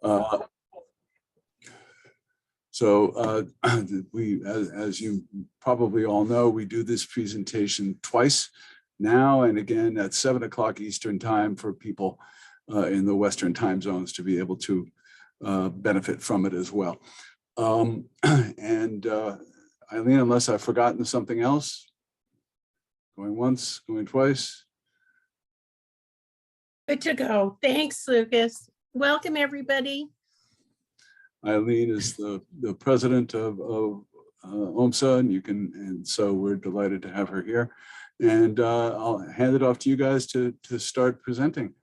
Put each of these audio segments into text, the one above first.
Uh, So we, as you probably all know, we do this presentation twice now and again at 7 o'clock Eastern time for people in the Western time zones to be able to benefit from it as well. And Eileen, unless I've forgotten something else, going once, going twice. Good to go. Thanks, Lucas. Welcome, everybody. Eileen is the president of OMSA, and so we're delighted to have her here. And I'll hand it off to you guys to start presenting.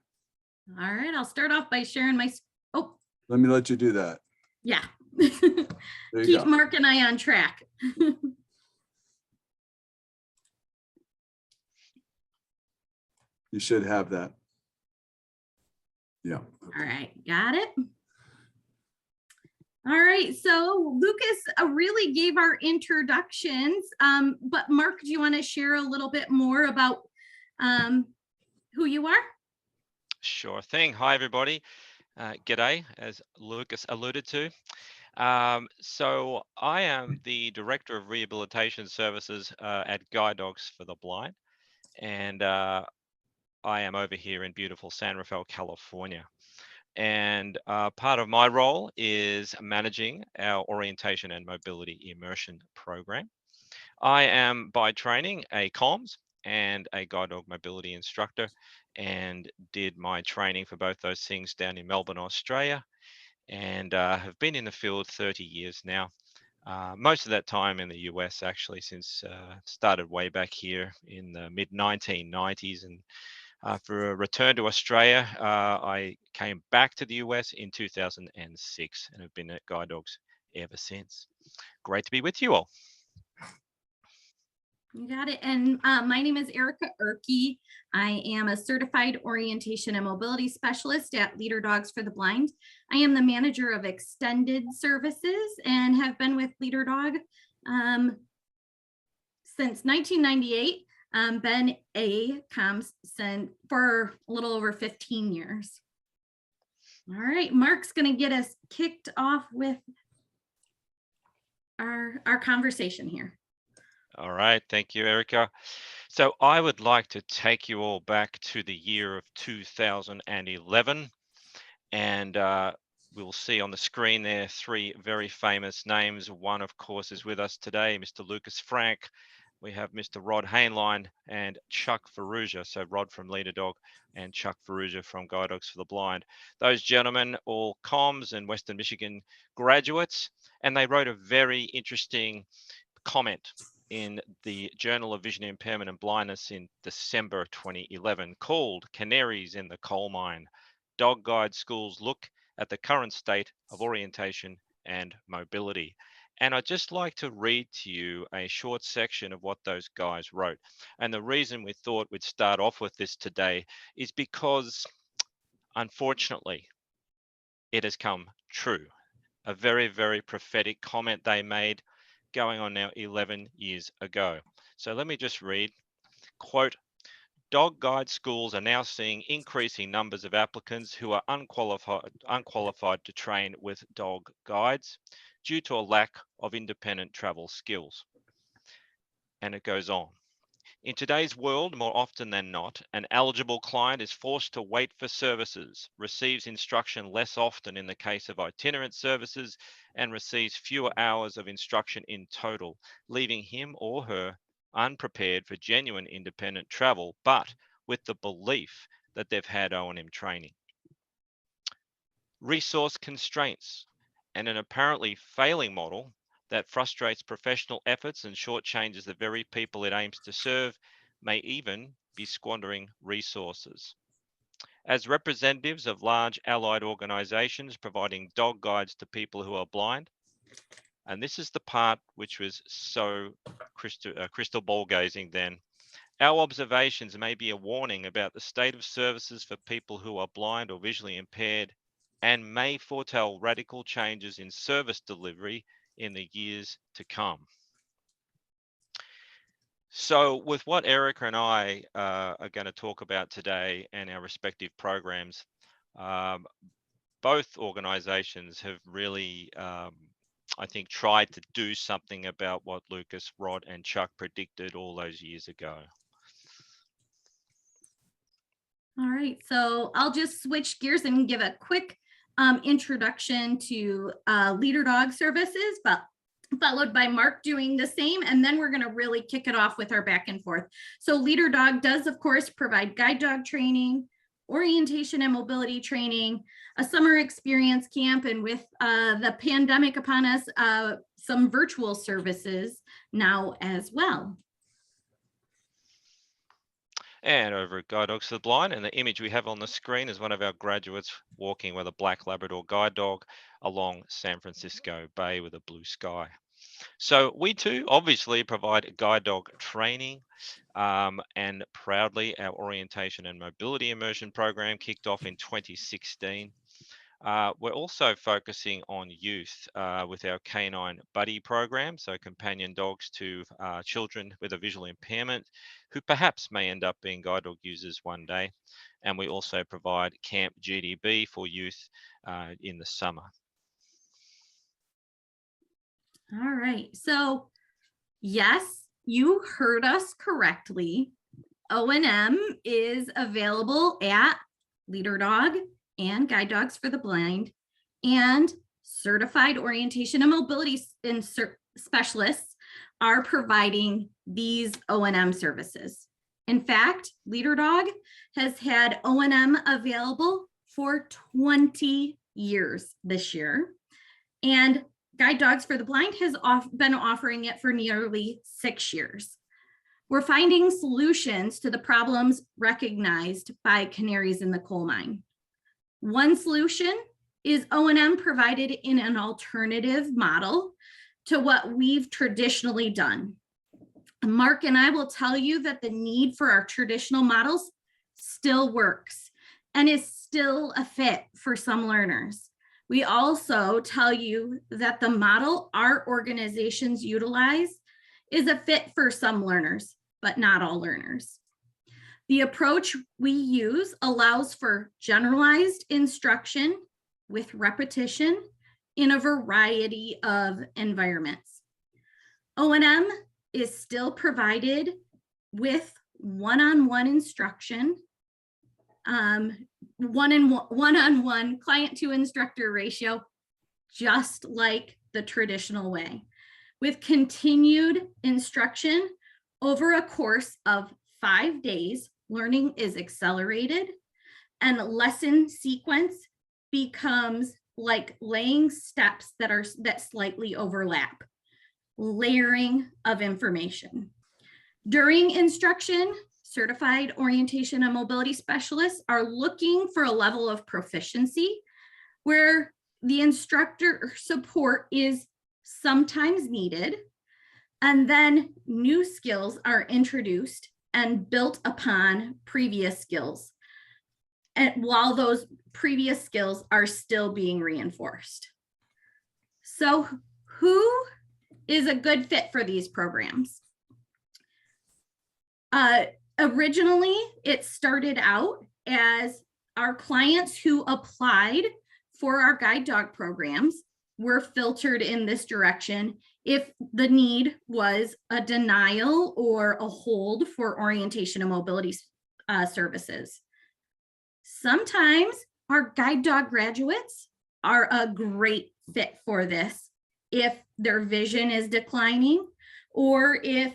All right, I'll start off by sharing my, oh. Let me let you do that. Yeah. There you Keep go. Mark and I on track. You should have that. Yeah. Okay. All right, got it. All right, so Lucas really gave our introductions, but Mark, do you want to share a little bit more about who you are? Sure thing. Hi, everybody. G'day, as Lucas alluded to. So I am the Director of Rehabilitation Services at Guide Dogs for the Blind, and I am over here in beautiful San Rafael, California. And part of my role is managing our orientation and mobility immersion program. I am by training a comms and a guide dog mobility instructor, and did my training for both those things down in Melbourne, Australia, and have been in the field 30 years now. Most of that time in the US, actually, since started way back here in the mid 1990s. And for a return to Australia, I came back to the US in 2006 and have been at Guide Dogs ever since. Great to be with you all. You got it. And my name is Irhke. I am a certified orientation and mobility specialist at Leader Dogs for the Blind. I am the manager of extended services and have been with Leader Dog since 1998. Been a comms for a little over 15 years. All right, Mark's going to get us kicked off with our conversation here. All right, thank you, Irhke. So I would like to take you all back to the year of 2011, and we'll see on the screen there three very famous names. One, of course, is with us today, Mr. Lucas Frank. We have Mr. Rod Hainline and Chuck Ferrugia. So Rod from Leader Dog and Chuck Ferrugia from Guide Dogs for the Blind. Those gentlemen, all comms and Western Michigan graduates, and they wrote a very interesting comment in the Journal of Vision Impairment and Blindness in December 2011 called Canaries in the Coal Mine. Dog Guide Schools Look at the Current State of Orientation and Mobility. And I'd just like to read to you a short section of what those guys wrote. And the reason we thought we'd start off with this today is because, unfortunately, it has come true. A very, very prophetic comment they made going on now 11 years ago. So let me just read, quote, dog guide schools are now seeing increasing numbers of applicants who are unqualified to train with dog guides due to a lack of independent travel skills. And it goes on. In today's world, more often than not, an eligible client is forced to wait for services, receives instruction less often in the case of itinerant services, and receives fewer hours of instruction in total, leaving him or her unprepared for genuine independent travel, but with the belief that they've had O&M training. Resource constraints and an apparently failing model that frustrates professional efforts and shortchanges the very people it aims to serve may even be squandering resources. As representatives of large allied organizations providing dog guides to people who are blind, and this is the part which was so crystal ball gazing then, our observations may be a warning about the state of services for people who are blind or visually impaired, and may foretell radical changes in service delivery in the years to come. So with what Irhke and I are going to talk about today and our respective programs, both organizations have really, I think, tried to do something about what Lucas, Rod, and Chuck predicted all those years ago. All right, so I'll just switch gears and give a quick introduction to Leader Dog Services, but followed by Mark doing the same, and then we're going to really kick it off with our back and forth. So Leader Dog does, of course, provide guide dog training, orientation and mobility training, a summer experience camp, and with the pandemic upon us, some virtual services now as well. And over at Guide Dogs for the Blind, and the image we have on the screen is one of our graduates walking with a black Labrador guide dog along San Francisco Bay with a blue sky. So we too obviously provide guide dog training, and proudly our orientation and mobility immersion program kicked off in 2016. We're also focusing on youth with our canine buddy program, so companion dogs to children with a visual impairment who perhaps may end up being guide dog users one day. And we also provide Camp GDB for youth in the summer. All right, so yes, you heard us correctly. O&M is available at Leader Dog and Guide Dogs for the Blind, and certified orientation and mobility specialists are providing these O&M services. In fact, Leader Dog has had O&M available for 20 years this year, and Guide Dogs for the Blind has been offering it for nearly 6 years. We're finding solutions to the problems recognized by Canaries in the coal mine. One solution is O&M provided in an alternative model to what we've traditionally done. Mark and I will tell you that the need for our traditional models still works and is still a fit for some learners. We also tell you that the model our organizations utilize is a fit for some learners, but not all learners. The approach we use allows for generalized instruction with repetition in a variety of environments. O&M is still provided with one-on-one instruction, one-on-one client to instructor ratio, just like the traditional way, with continued instruction over a course of 5 days. Learning is accelerated and lesson sequence becomes like laying steps that slightly overlap, layering of information. During instruction, certified orientation and mobility specialists are looking for a level of proficiency where the instructor support is sometimes needed, and then new skills are introduced and built upon previous skills, and while those previous skills are still being reinforced. So who is a good fit for these programs? Originally, it started out as our clients who applied for our guide dog programs were filtered in this direction if the need was a denial or a hold for orientation and mobility services. Sometimes our guide dog graduates are a great fit for this if their vision is declining, or if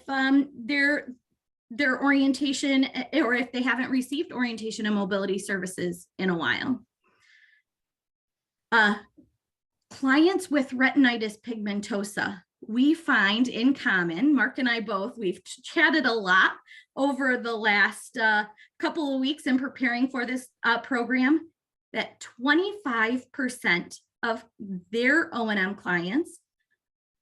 their orientation, or if they haven't received orientation and mobility services in a while. Clients with retinitis pigmentosa, we find in common, Mark and I both, we've chatted a lot over the last couple of weeks in preparing for this program, that 25% of their O&M clients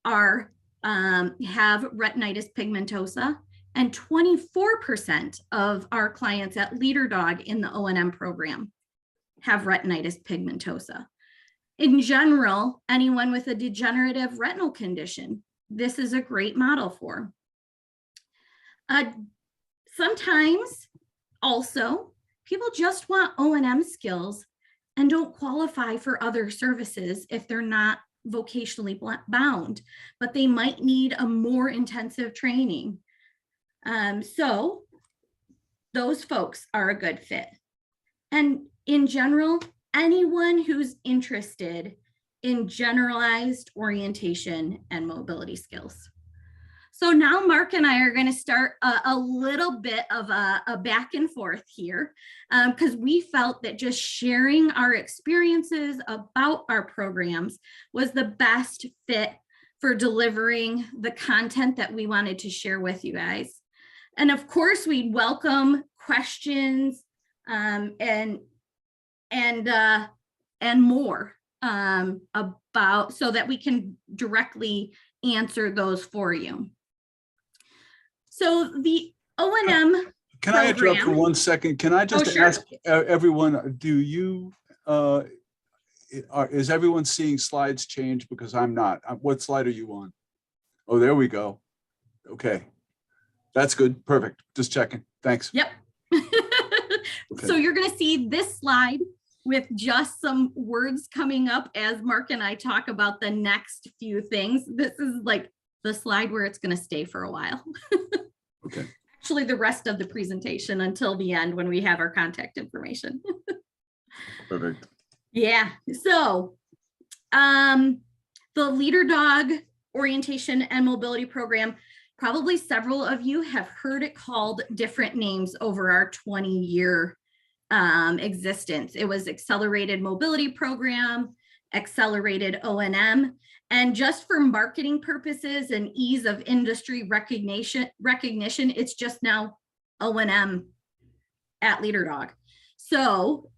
have retinitis pigmentosa, and 24% of our clients at Leader Dog in the O&M program have retinitis pigmentosa. In general, anyone with a degenerative retinal condition, this is a great model for. Sometimes also people just want O&M skills and don't qualify for other services if they're not vocationally bound, but they might need a more intensive training. So those folks are a good fit. And in general, anyone who's interested in generalized orientation and mobility skills. So now Mark and I are going to start a little bit of a back and forth here, because we felt that just sharing our experiences about our programs was the best fit for delivering the content that we wanted to share with you guys. And of course, we'd welcome questions and more about, so that we can directly answer those for you. So the O&M Can I interrupt for program. 1 second? Can I just sure. ask everyone, is everyone seeing slides change? Because I'm not. What slide are you on? Oh, there we go. Okay. That's good. Perfect. Just checking. Thanks. Yep. Okay. So you're going to see this slide with just some words coming up as Mark and I talk about the next few things. This is like the slide where it's going to stay for a while. Okay. Actually, the rest of the presentation until the end when we have our contact information. Perfect. Yeah. So the Leader Dog Orientation and Mobility Program, probably several of you have heard it called different names over our 20-year existence. It was Accelerated Mobility Program, Accelerated O&M, and just for marketing purposes and ease of industry recognition, it's just now O&M at Leader Dog. So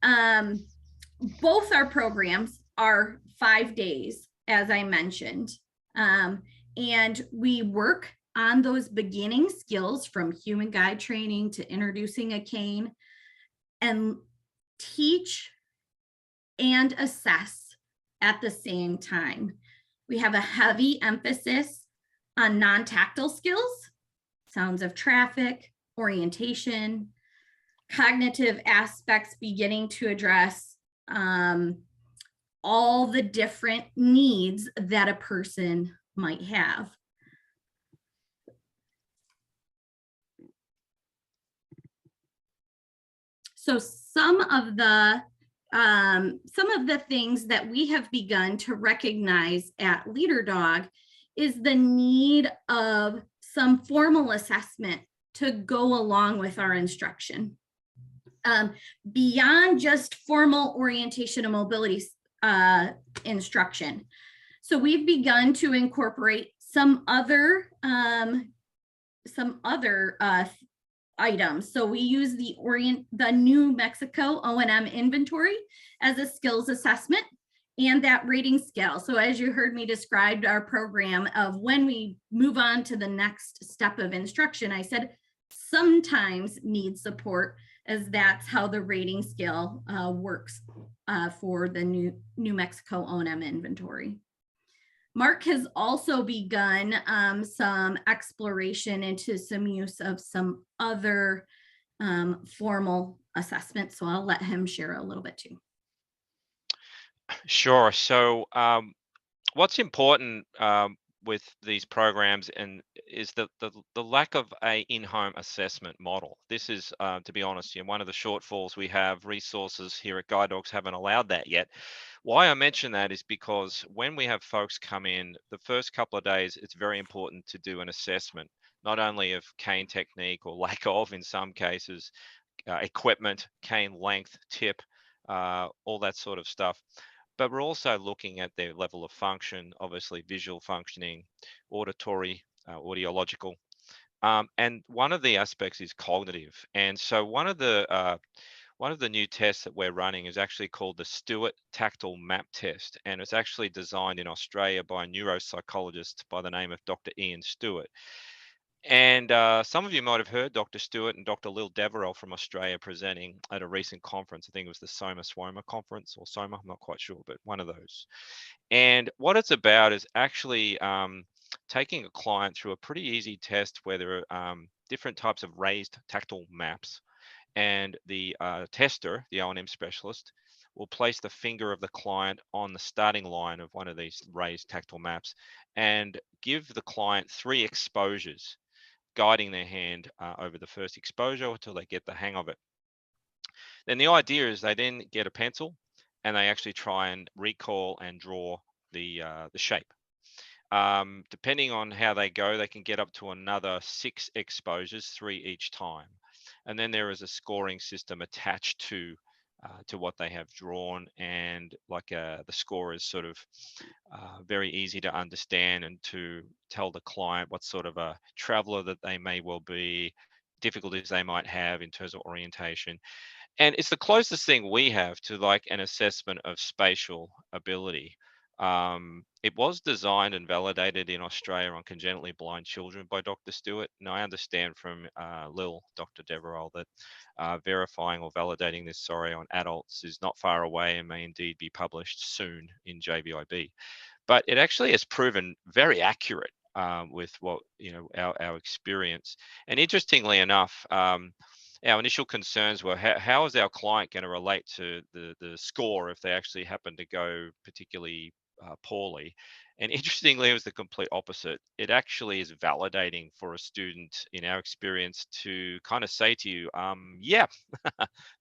both our programs are 5 days, as I mentioned, and we work on those beginning skills from human guide training to introducing a cane, and teach and assess at the same time. We have a heavy emphasis on non-tactile skills, sounds of traffic, orientation, cognitive aspects, beginning to address all the different needs that a person might have. So some of the things that we have begun to recognize at Leader Dog is the need of some formal assessment to go along with our instruction. Beyond just formal orientation and mobility instruction. So we've begun to incorporate some other items. So we use the New Mexico O&M inventory as a skills assessment and that rating scale. So as you heard me describe our program of when we move on to the next step of instruction, I said sometimes need support, as that's how the rating scale works for the New Mexico O&M inventory. Mark has also begun some exploration into some use of some other formal assessments. So I'll let him share a little bit too. Sure. So what's important with these programs is the lack of a in-home assessment model. This is, to be honest, one of the shortfalls we have. Resources here at Guide Dogs haven't allowed that yet. Why I mention that is because when we have folks come in, the first couple of days, it's very important to do an assessment, not only of cane technique or lack of, in some cases, equipment, cane length, tip, all that sort of stuff. But we're also looking at their level of function, obviously visual functioning, auditory, audiological. And one of the aspects is cognitive. And so one of the new tests that we're running is actually called the Stewart Tactile Map Test. And it's actually designed in Australia by a neuropsychologist by the name of Dr. Ian Stewart. And some of you might have heard Dr. Stewart and Dr. Lil Deverell from Australia presenting at a recent conference. I think it was the SOMA conference, or SOMA, I'm not quite sure, but one of those. And what it's about is actually taking a client through a pretty easy test where there are different types of raised tactile maps. And the tester, the O&M specialist, we'll place the finger of the client on the starting line of one of these raised tactile maps and give the client 3 exposures, guiding their hand over the first exposure until they get the hang of it. Then the idea is they then get a pencil and they actually try and recall and draw the shape. Depending on how they go, they can get up to another 6 exposures, 3 each time. And then there is a scoring system attached to what they have drawn, and like the score is sort of very easy to understand and to tell the client what sort of a traveler that they may well be, difficulties they might have in terms of orientation. And it's the closest thing we have to like an assessment of spatial ability. It was designed and validated in Australia on congenitally blind children by Dr. Stewart. And I understand from Dr. Deverell, that verifying or validating this, on adults is not far away and may indeed be published soon in JVIB. But it actually has proven very accurate with what, our experience. And interestingly enough, our initial concerns were how is our client going to relate to the score if they actually happen to go particularly poorly. And interestingly, it was the complete opposite. It actually is validating for a student, in our experience, to kind of say to you, yeah,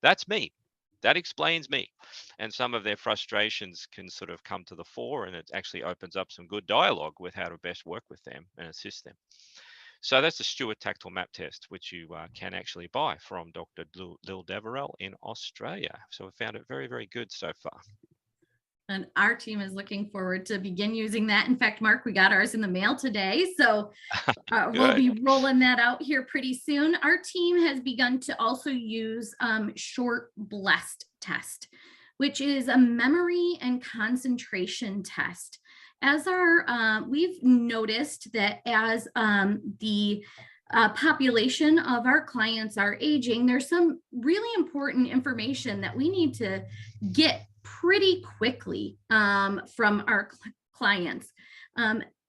that's me. That explains me. And some of their frustrations can sort of come to the fore, and it actually opens up some good dialogue with how to best work with them and assist them. So that's the Stewart Tactile Map Test, which you can actually buy from Dr. Lil Deverell in Australia. So I found it very, very good so far. And our team is looking forward to begin using that. In fact, Mark, we got ours in the mail today. So we'll be rolling that out here pretty soon. Our team has begun to also use short blessed test, which is a memory and concentration test. As we've noticed that as the population of our clients are aging, there's some really important information that we need to get pretty quickly from our clients.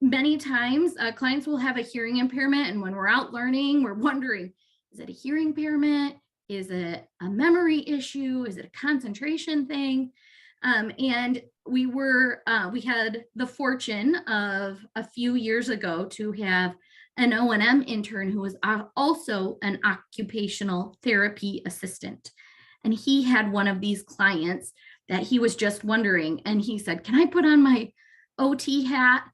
Many times clients will have a hearing impairment, and when we're out learning, we're wondering, is it a hearing impairment? Is it a memory issue? Is it a concentration thing? And we had the fortune of a few years ago to have an O&M intern who was also an occupational therapy assistant. And he had one of these clients that he was just wondering, and he said, can I put on my OT hat?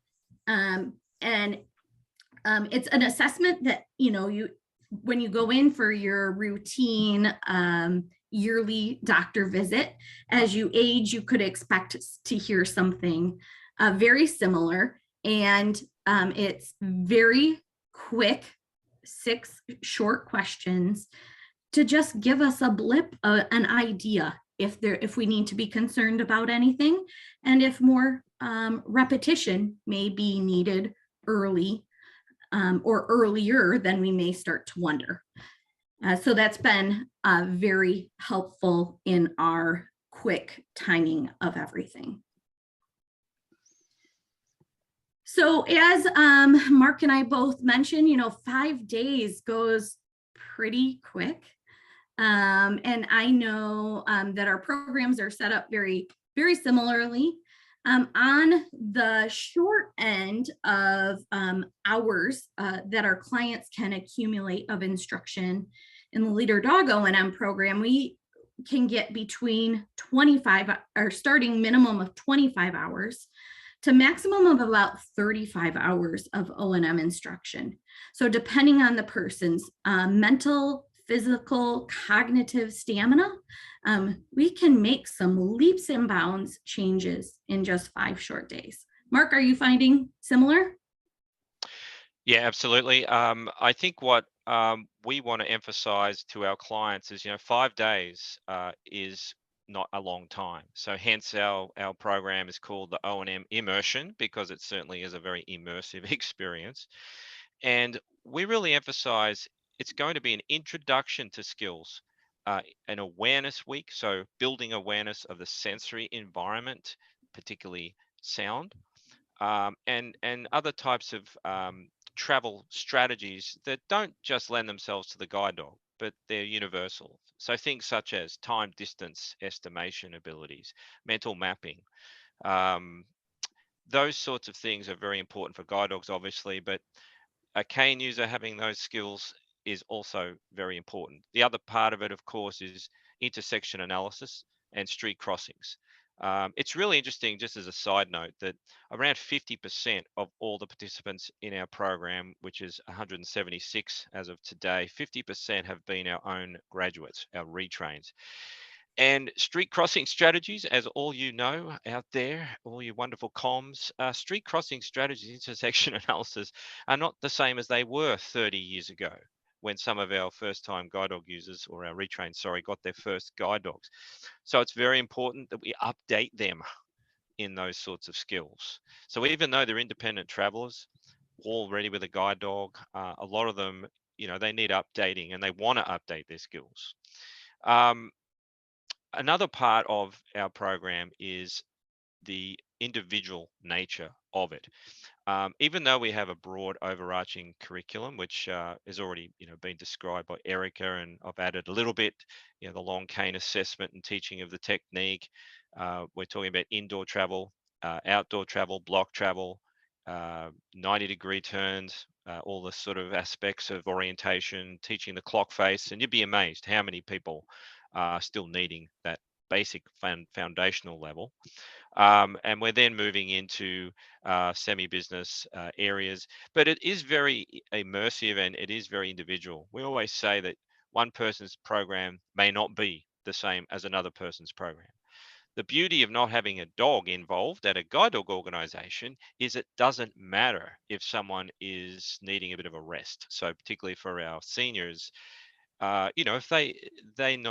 And it's an assessment that, when you go in for your routine yearly doctor visit, as you age, you could expect to hear something very similar. And it's very quick, 6 short questions to just give us a blip, an idea if we need to be concerned about anything, and if more repetition may be needed early or earlier, then we may start to wonder. So that's been very helpful in our quick timing of everything. So as Mark and I both mentioned, 5 days goes pretty quick. And I know that our programs are set up very, very similarly. On the short end of hours that our clients can accumulate of instruction in the Leader Dog O&M program, we can get between 25 or starting minimum of 25 hours to maximum of about 35 hours of O&M instruction. So depending on the person's mental, physical, cognitive stamina, we can make some leaps and bounds changes in just 5 short days. Mark, are you finding similar? Yeah, absolutely. I think what we want to emphasize to our clients is, 5 days is not a long time. So hence our program is called the O&M Immersion, because it certainly is a very immersive experience. And we really emphasize it's going to be an introduction to skills, an awareness week. So building awareness of the sensory environment, particularly sound, and other types of travel strategies that don't just lend themselves to the guide dog. but they're universal. So things such as time distance estimation abilities, mental mapping, um, those sorts of things are very important for guide dogs, obviously, but a cane user having those skills is also very important. The other part of it, of course, is intersection analysis and street crossings. It's really interesting, just as a side note, that around 50% of all the participants in our program, which is 176 as of today, 50% have been our own graduates, our retrains. And street crossing strategies, as all you know out there, all you wonderful comms, street crossing strategies, intersection analysis are not the same as they were 30 years ago when some of our first time guide dog users, or our retrained, sorry, got their first guide dogs. So it's very important that we update them in those sorts of skills. So even though they're independent travelers, already with a guide dog, a lot of them, they need updating and they want to update their skills. Another part of our program is the individual nature of it. Even though we have a broad overarching curriculum, which is already been described by Irhke, and I've added a little bit, the long cane assessment and teaching of the technique. We're talking about indoor travel, outdoor travel, block travel, 90-degree turns, all the sort of aspects of orientation, teaching the clock face, and you'd be amazed how many people are still needing that basic foundational level. And we're then moving into semi-business areas, but it is very immersive and it is very individual. We always say that one person's program may not be the same as another person's program. The beauty of not having a dog involved at a guide dog organization is it doesn't matter if someone is needing a bit of a rest. So particularly for our seniors, if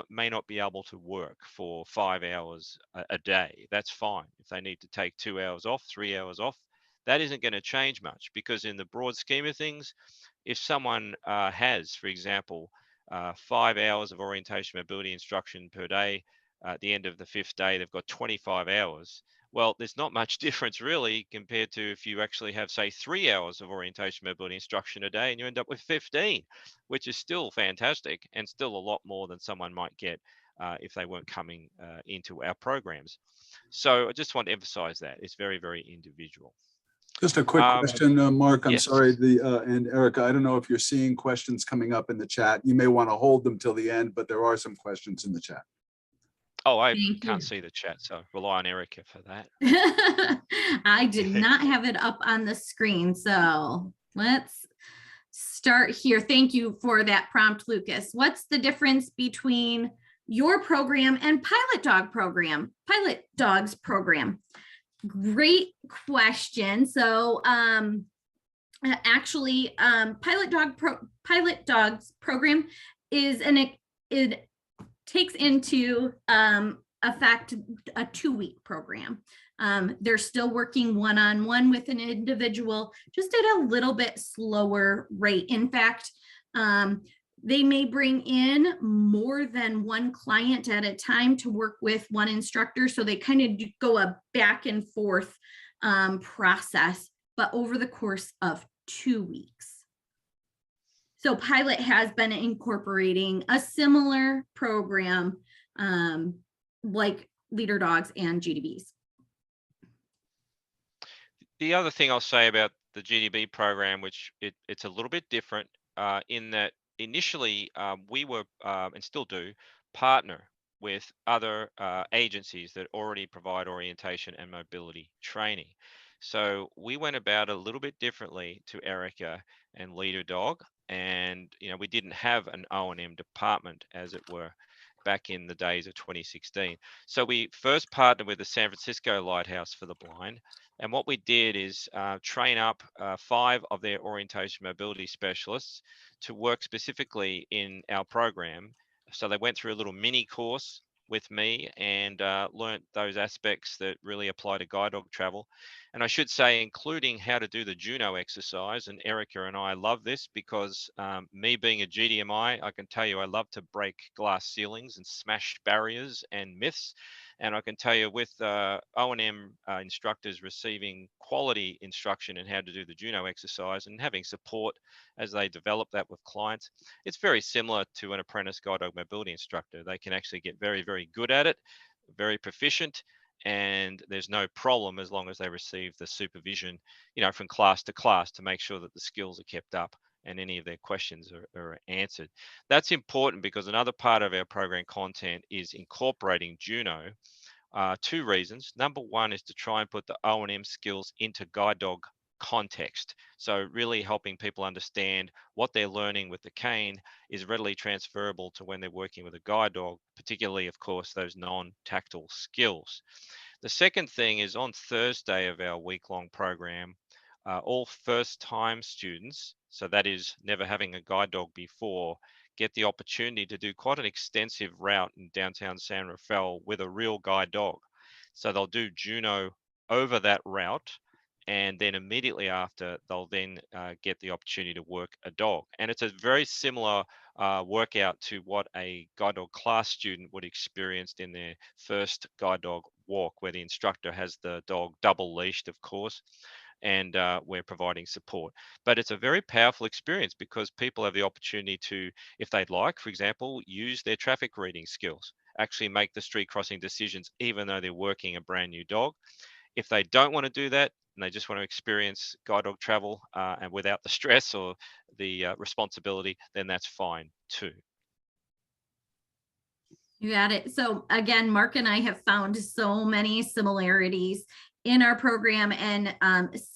may not be able to work for 5 hours a day, that's fine. If they need to take 2 hours off, 3 hours off, that isn't going to change much, because in the broad scheme of things, if someone has, for example, 5 hours of orientation mobility instruction per day, at the end of the 5th day, they've got 25 hours. Well, there's not much difference really compared to if you actually have, say, 3 hours of orientation mobility instruction a day and you end up with 15, which is still fantastic and still a lot more than someone might get if they weren't coming into our programs. So I just want to emphasize that it's very, very individual. Just a quick question, Mark. I'm yes. sorry, and Irhke, I don't know if you're seeing questions coming up in the chat. You may want to hold them till the end, but there are some questions in the chat. Oh, I Thank can't you. see the chat, so rely on Irhke for that. I did not have it up on the screen, so let's start here. Thank you for that prompt, Lucas. What's the difference between your program and Pilot Dog's program? Great question. So actually, Pilot Dog's program is it takes into effect a 2-week program. They're still working one-on-one with an individual, just at a little bit slower rate. In fact, they may bring in more than one client at a time to work with one instructor. So they kind of go a back and forth process, but over the course of 2 weeks. So Pilot has been incorporating a similar program like Leader Dogs and GDBs. The other thing I'll say about the GDB program, which it's a little bit different in that initially we were and still do partner with other agencies that already provide orientation and mobility training. So we went about a little bit differently to Irhke and Leader Dog, and we didn't have an O&M department, as it were, back in the days of 2016. So we first partnered with the San Francisco Lighthouse for the Blind, and what we did is train up 5 of their orientation mobility specialists to work specifically in our program. So they went through a little mini course with me and learnt those aspects that really apply to guide dog travel. And I should say, including how to do the Juno exercise. And Irhke and I love this because me being a GDMI, I can tell you I love to break glass ceilings and smash barriers and myths. And I can tell you with O&M instructors receiving quality instruction in how to do the Juno exercise and having support as they develop that with clients, it's very similar to an apprentice guide dog mobility instructor. They can actually get very, very good at it, very proficient, and there's no problem as long as they receive the supervision, from class to class to make sure that the skills are kept up and any of their questions are answered. That's important because another part of our program content is incorporating Juno. Two reasons. Number one is to try and put the O&M skills into guide dog context. So really helping people understand what they're learning with the cane is readily transferable to when they're working with a guide dog, particularly, of course, those non-tactile skills. The second thing is on Thursday of our week-long program, all first-time students, so that is never having a guide dog before, get the opportunity to do quite an extensive route in downtown San Rafael with a real guide dog. So they'll do Juno over that route, and then immediately after, they'll then get the opportunity to work a dog. And it's a very similar workout to what a guide dog class student would experience in their first guide dog walk, where the instructor has the dog double leashed, of course, and we're providing support. But it's a very powerful experience because people have the opportunity to, if they'd like, for example, use their traffic reading skills, actually make the street crossing decisions, even though they're working a brand new dog. If they don't want to do that and they just want to experience guide dog travel and without the stress or the responsibility, then that's fine too. You got it. So again, Mark and I have found so many similarities in our program and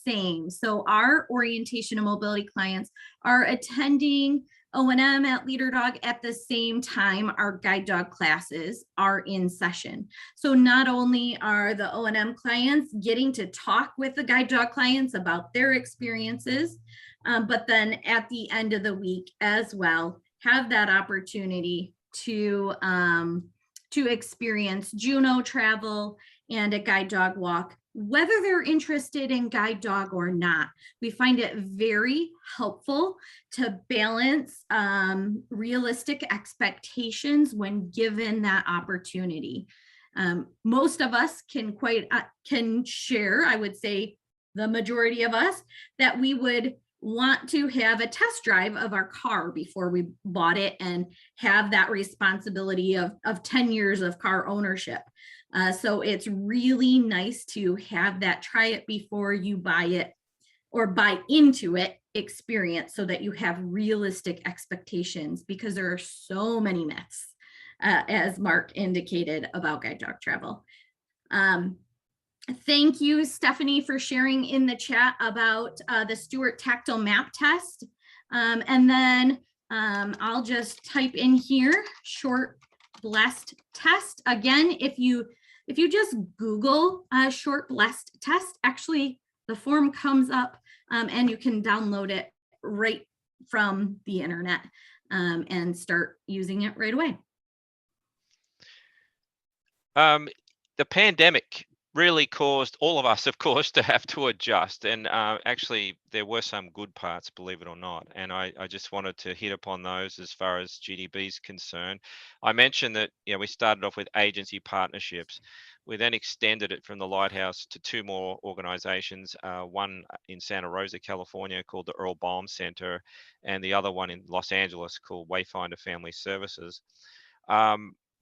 same. So our orientation and mobility clients are attending O&M at Leader Dog at the same time our guide dog classes are in session. So not only are the O&M clients getting to talk with the guide dog clients about their experiences, but then at the end of the week as well, have that opportunity to experience Juno travel and a guide dog walk, whether they're interested in guide dog or not. We find it very helpful to balance realistic expectations when given that opportunity. Most of us can share, I would say the majority of us, that we would want to have a test drive of our car before we bought it and have that responsibility of 10 years of car ownership. So it's really nice to have that try it before you buy it or buy into it experience so that you have realistic expectations, because there are so many myths, as Mark indicated, about guide dog travel. Thank you, Stephanie, for sharing in the chat about the Stewart Tactile Map Test. And then I'll just type in here, short blessed test. Again, if you just Google short blessed test, actually the form comes up and you can download it right from the internet and start using it right away. The pandemic really caused all of us, of course, to have to adjust. And actually, there were some good parts, believe it or not. And I just wanted to hit upon those as far as GDB is concerned. I mentioned that we started off with agency partnerships. We then extended it from the Lighthouse to two more organizations, one in Santa Rosa, California, called the Earl Baum Center, and the other one in Los Angeles called Wayfinder Family Services.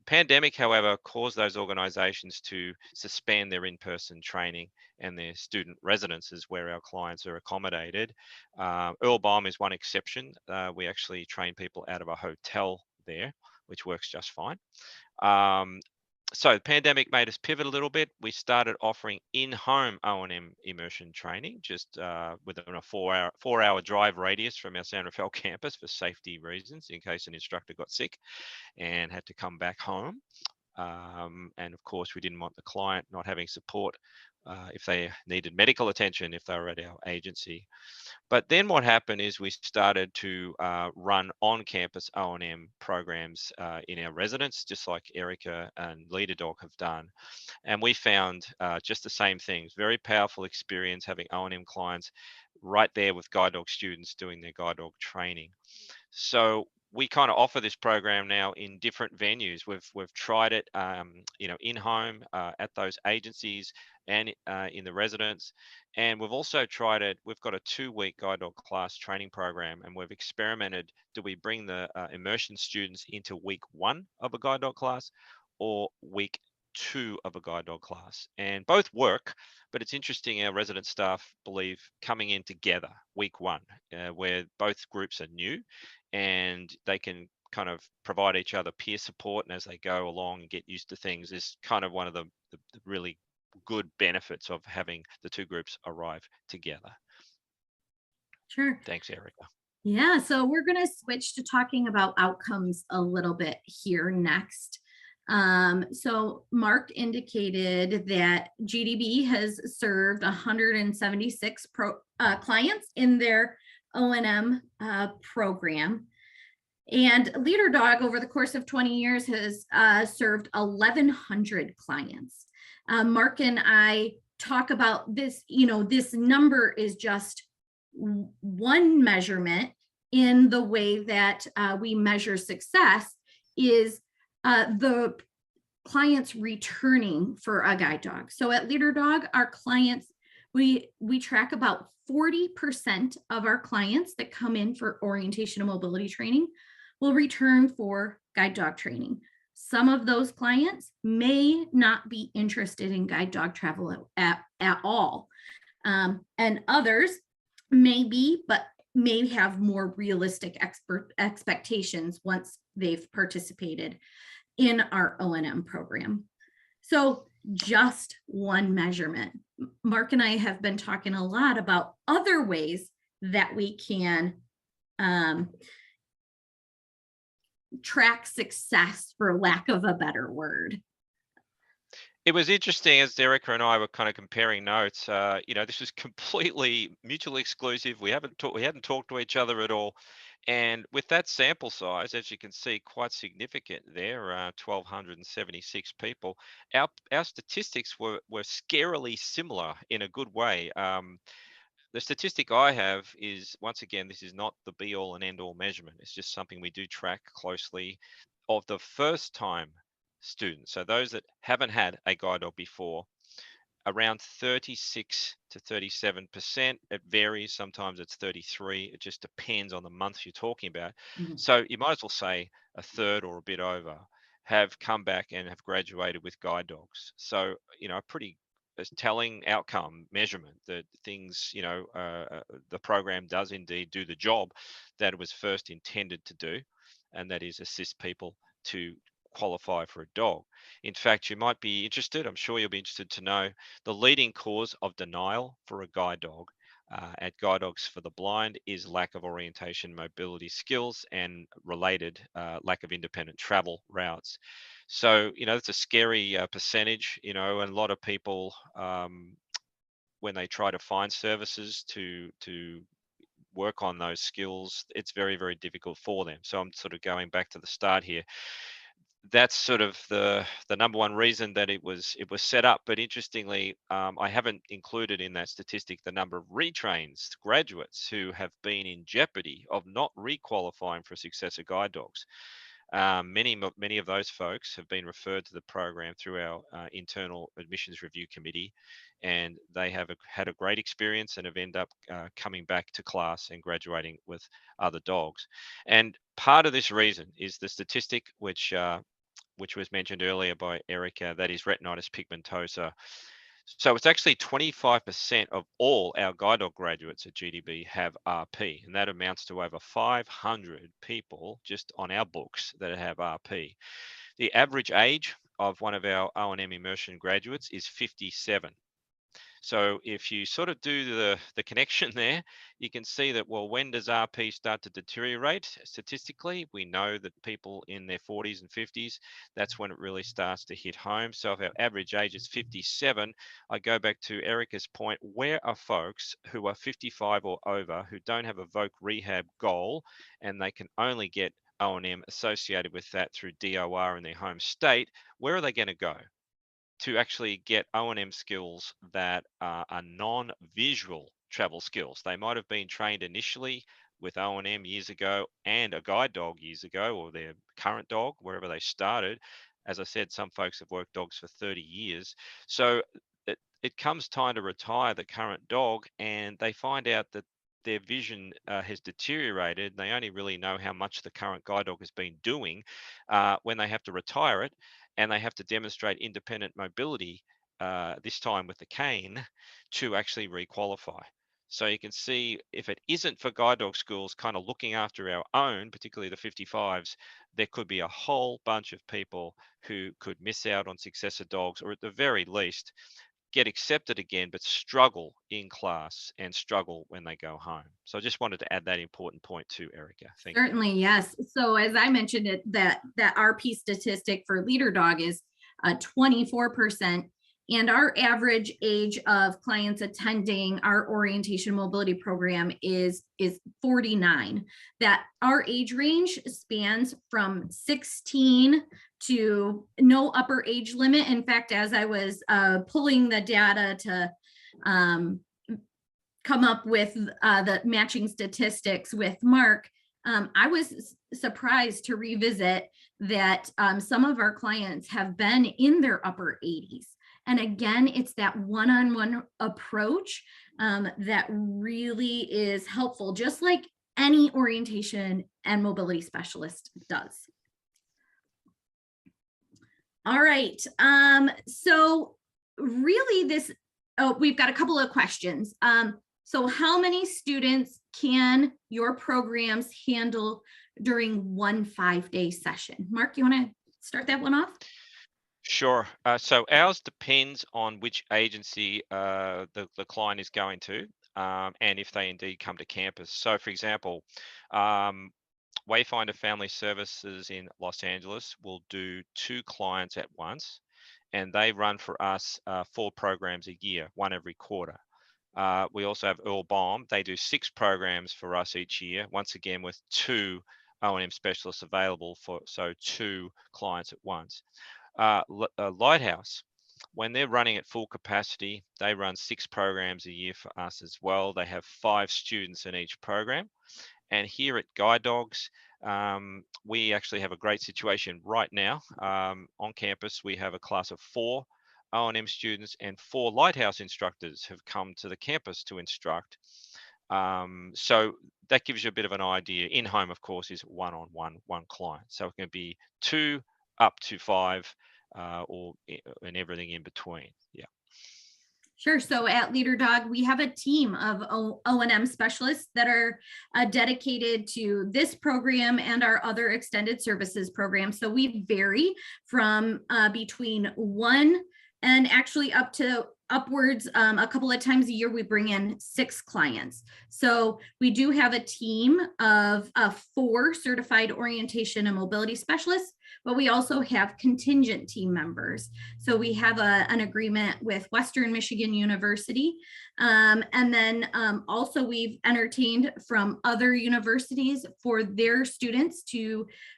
Pandemic, however, caused those organizations to suspend their in-person training and their student residences where our clients are accommodated. Earl Baum is one exception. We actually train people out of a hotel there, which works just fine. So the pandemic made us pivot a little bit. We started offering in-home O&M immersion training, just within a four-hour drive radius from our San Rafael campus for safety reasons, in case an instructor got sick and had to come back home. And of course, we didn't want the client not having support if they needed medical attention, if they were at our agency. But then what happened is we started to run on-campus O&M programs in our residence, just like Irhke and Leader Dog have done. And we found just the same things, very powerful experience having O&M clients right there with guide dog students doing their guide dog training. So we kind of offer this program now in different venues. We've tried it, in home, at those agencies, and in the residence, and we've also tried it. We've got a 2-week guide dog class training program, and we've experimented. Do we bring the immersion students into week 1 of a guide dog class, or week 2 of a guide dog class? And both work, but it's interesting. Our resident staff believe coming in together week 1, where both groups are new, and they can kind of provide each other peer support, and as they go along and get used to things, is kind of one of the really good benefits of having the 2 groups arrive together. Sure. Thanks, Erica. Yeah, so we're going to switch to talking about outcomes a little bit here next. So Mark indicated that GDB has served 176 clients in their O&M program. And Leader Dog, over the course of 20 years, has served 1,100 clients. Mark and I talk about this, this number is just one measurement in the way that we measure success is the clients returning for a guide dog. So at Leader Dog, our clients, we track about 40% of our clients that come in for orientation and mobility training will return for guide dog training. Some of those clients may not be interested in guide dog travel at all. And others may be, but may have more realistic expectations once they've participated in our O&M program. So just one measurement. Mark and I have been talking a lot about other ways that we can track success, for lack of a better word. It was interesting as Erica and I were kind of comparing notes. This is completely mutually exclusive. We hadn't talked to each other at all. And with that sample size, as you can see, quite significant there, 1,276 people, our statistics were scarily similar in a good way. The statistic I have is, once again, this is not the be all and end all measurement. It's just something we do track closely of the first time students. So those that haven't had a guide dog before, around 36 to 37%. It varies. Sometimes it's 33. It just depends on the month you're talking about. Mm-hmm. So you might as well say a third or a bit over have come back and have graduated with guide dogs. So, a pretty telling outcome measurement that things, the program does indeed do the job that it was first intended to do, and that is assist people to qualify for a dog. In fact, you might be interested, I'm sure you'll be interested to know, the leading cause of denial for a guide dog at Guide Dogs for the Blind is lack of orientation mobility skills and related lack of independent travel routes. So, it's a scary percentage, and a lot of people, when they try to find services to work on those skills, it's very, very difficult for them. So I'm sort of going back to the start here. That's sort of the number one reason that it was set up. But interestingly, I haven't included in that statistic the number of retrains graduates who have been in jeopardy of not requalifying for successor guide dogs. Many of those folks have been referred to the program through our internal admissions review committee, and they have had a great experience and have ended up coming back to class and graduating with other dogs. And part of this reason is the statistic which was mentioned earlier by Erica, that is retinitis pigmentosa. So it's actually 25% of all our guide dog graduates at GDB have RP, and that amounts to over 500 people just on our books that have RP. The average age of one of our O&M immersion graduates is 57. So if you sort of do the connection there, you can see that, well, when does RP start to deteriorate? Statistically, we know that people in their 40s and 50s, that's when it really starts to hit home. So if our average age is 57, I go back to Erica's point, where are folks who are 55 or over who don't have a voc rehab goal, and they can only get O&M associated with that through DOR in their home state? Where are they going to go to actually get O&M skills that are non-visual travel skills. They might have been trained initially with O&M years ago and a guide dog years ago, or their current dog, wherever they started. As I said, some folks have worked dogs for 30 years. So it comes time to retire the current dog, and they find out that their vision has deteriorated. They only really know how much the current guide dog has been doing when they have to retire it, and they have to demonstrate independent mobility, this time with the cane, to actually requalify. So you can see, if it isn't for guide dog schools kind of looking after our own, particularly the 55s, there could be a whole bunch of people who could miss out on successor dogs, or at the very least get accepted again, but struggle in class and struggle when they go home. So I just wanted to add that important point too, Irhke. Thank you. Certainly, yes. So as I mentioned, that RP statistic for leader dog is 24%. And our average age of clients attending our orientation mobility program is 49. That our age range spans from 16 to no upper age limit. In fact, as I was pulling the data to come up with the matching statistics with Mark, I was surprised to revisit that some of our clients have been in their upper 80s. And again, it's that one-on-one approach that really is helpful, just like any orientation and mobility specialist does. All right. So really we've got a couple of questions. So how many students can your programs handle during one 5-day session? Mark, you want to start that one off? Sure. So ours depends on which agency the client is going to, and if they indeed come to campus. So for example, Wayfinder Family Services in Los Angeles will do 2 clients at once, and they run for us 4 programs a year, 1 every quarter. We also have Earl Baum. They do 6 programs for us each year, once again with 2 O&M specialists available for, so 2 clients at once. Lighthouse, when they're running at full capacity, they run 6 programs a year for us as well. They have 5 students in each program. And here at Guide Dogs, we actually have a great situation right now. On campus, we have a class of 4 O&M students, and 4 Lighthouse instructors have come to the campus to instruct. So that gives you a bit of an idea. In home, of course, is one-on-one, 1 client. So it can be 2 up to 5, and everything in between. Yeah. Sure. So at Leader Dog, we have a team of O&M specialists that are dedicated to this program and our other extended services program. So we vary from between 1 and actually up to upwards a couple of times a year, we bring in 6 clients. So we do have a team of 4 certified orientation and mobility specialists, but we also have contingent team members. So we have an agreement with Western Michigan University. And then also we've entertained from other universities for their students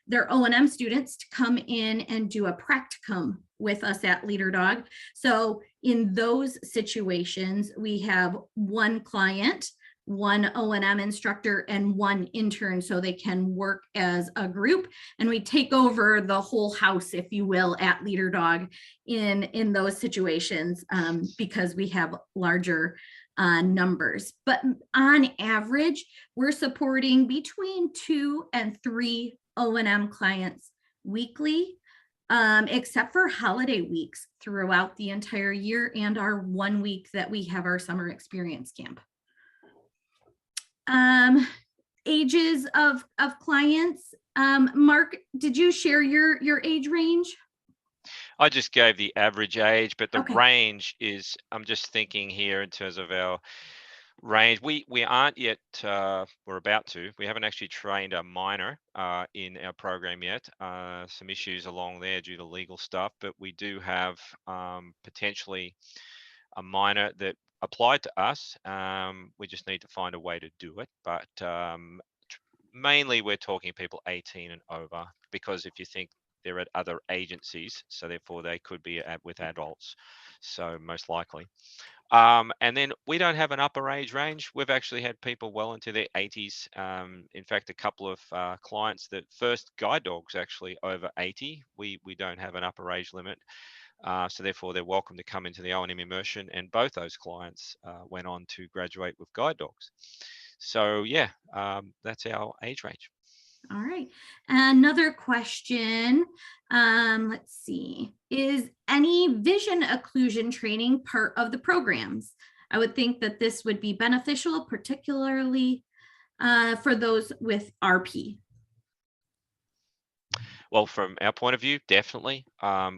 their O&M students to come in and do a practicum with us at Leader Dog. So in those situations, we have 1 client, 1 O&M instructor, and 1 intern, so they can work as a group, and we take over the whole house, if you will, at Leader Dog in those situations, because we have larger numbers. But on average, we're supporting between 2 and 3 O&M clients weekly, except for holiday weeks throughout the entire year, and our 1 week that we have our summer experience camp. Ages of clients. Mark, did you share your age range? I just gave the average age, but the Okay. range is, I'm just thinking here in terms of our range. We aren't yet, we're about to. We haven't actually trained a minor in our program yet. Some issues along there due to legal stuff, but we do have potentially a minor that applied to us. We just need to find a way to do it. But mainly we're talking people 18 and over, because if you think they're at other agencies, so therefore they could be with adults. So most likely. And then we don't have an upper age range. We've actually had people well into their 80s. In fact, a couple of clients that first guide dogs actually over 80. We don't have an upper age limit. So therefore, they're welcome to come into the O&M immersion. And both those clients went on to graduate with guide dogs. So yeah, that's our age range. All right. Another question. Let's see. Is any vision occlusion training part of the programs? I would think that this would be beneficial, particularly for those with RP. Well, from our point of view, definitely.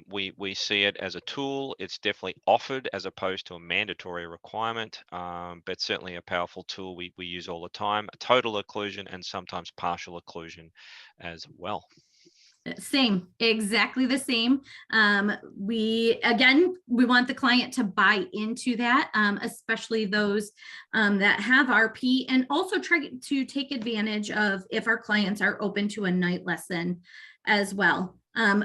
We see it as a tool. It's definitely offered as opposed to a mandatory requirement, but certainly a powerful tool we use all the time. Total occlusion and sometimes partial occlusion as well. Same, exactly the same. We want the client to buy into that, especially those that have RP, and also try to take advantage of if our clients are open to a night lesson as well.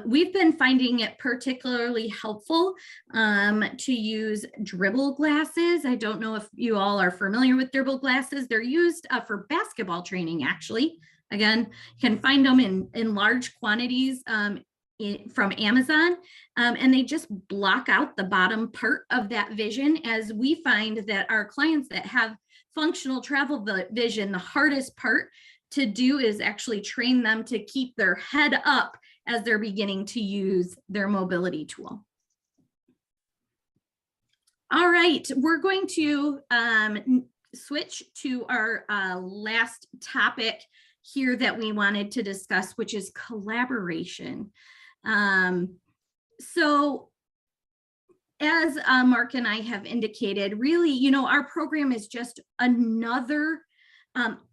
We've been finding it particularly helpful to use dribble glasses. I don't know if you all are familiar with dribble glasses. They're used for basketball training, actually. Again, you can find them in large quantities from Amazon, and they just block out the bottom part of that vision, as we find that our clients that have functional travel vision, the hardest part to do is actually train them to keep their head up as they're beginning to use their mobility tool. All right, we're going to switch to our last topic here that we wanted to discuss, which is collaboration. So as Mark and I have indicated, really, our program is just another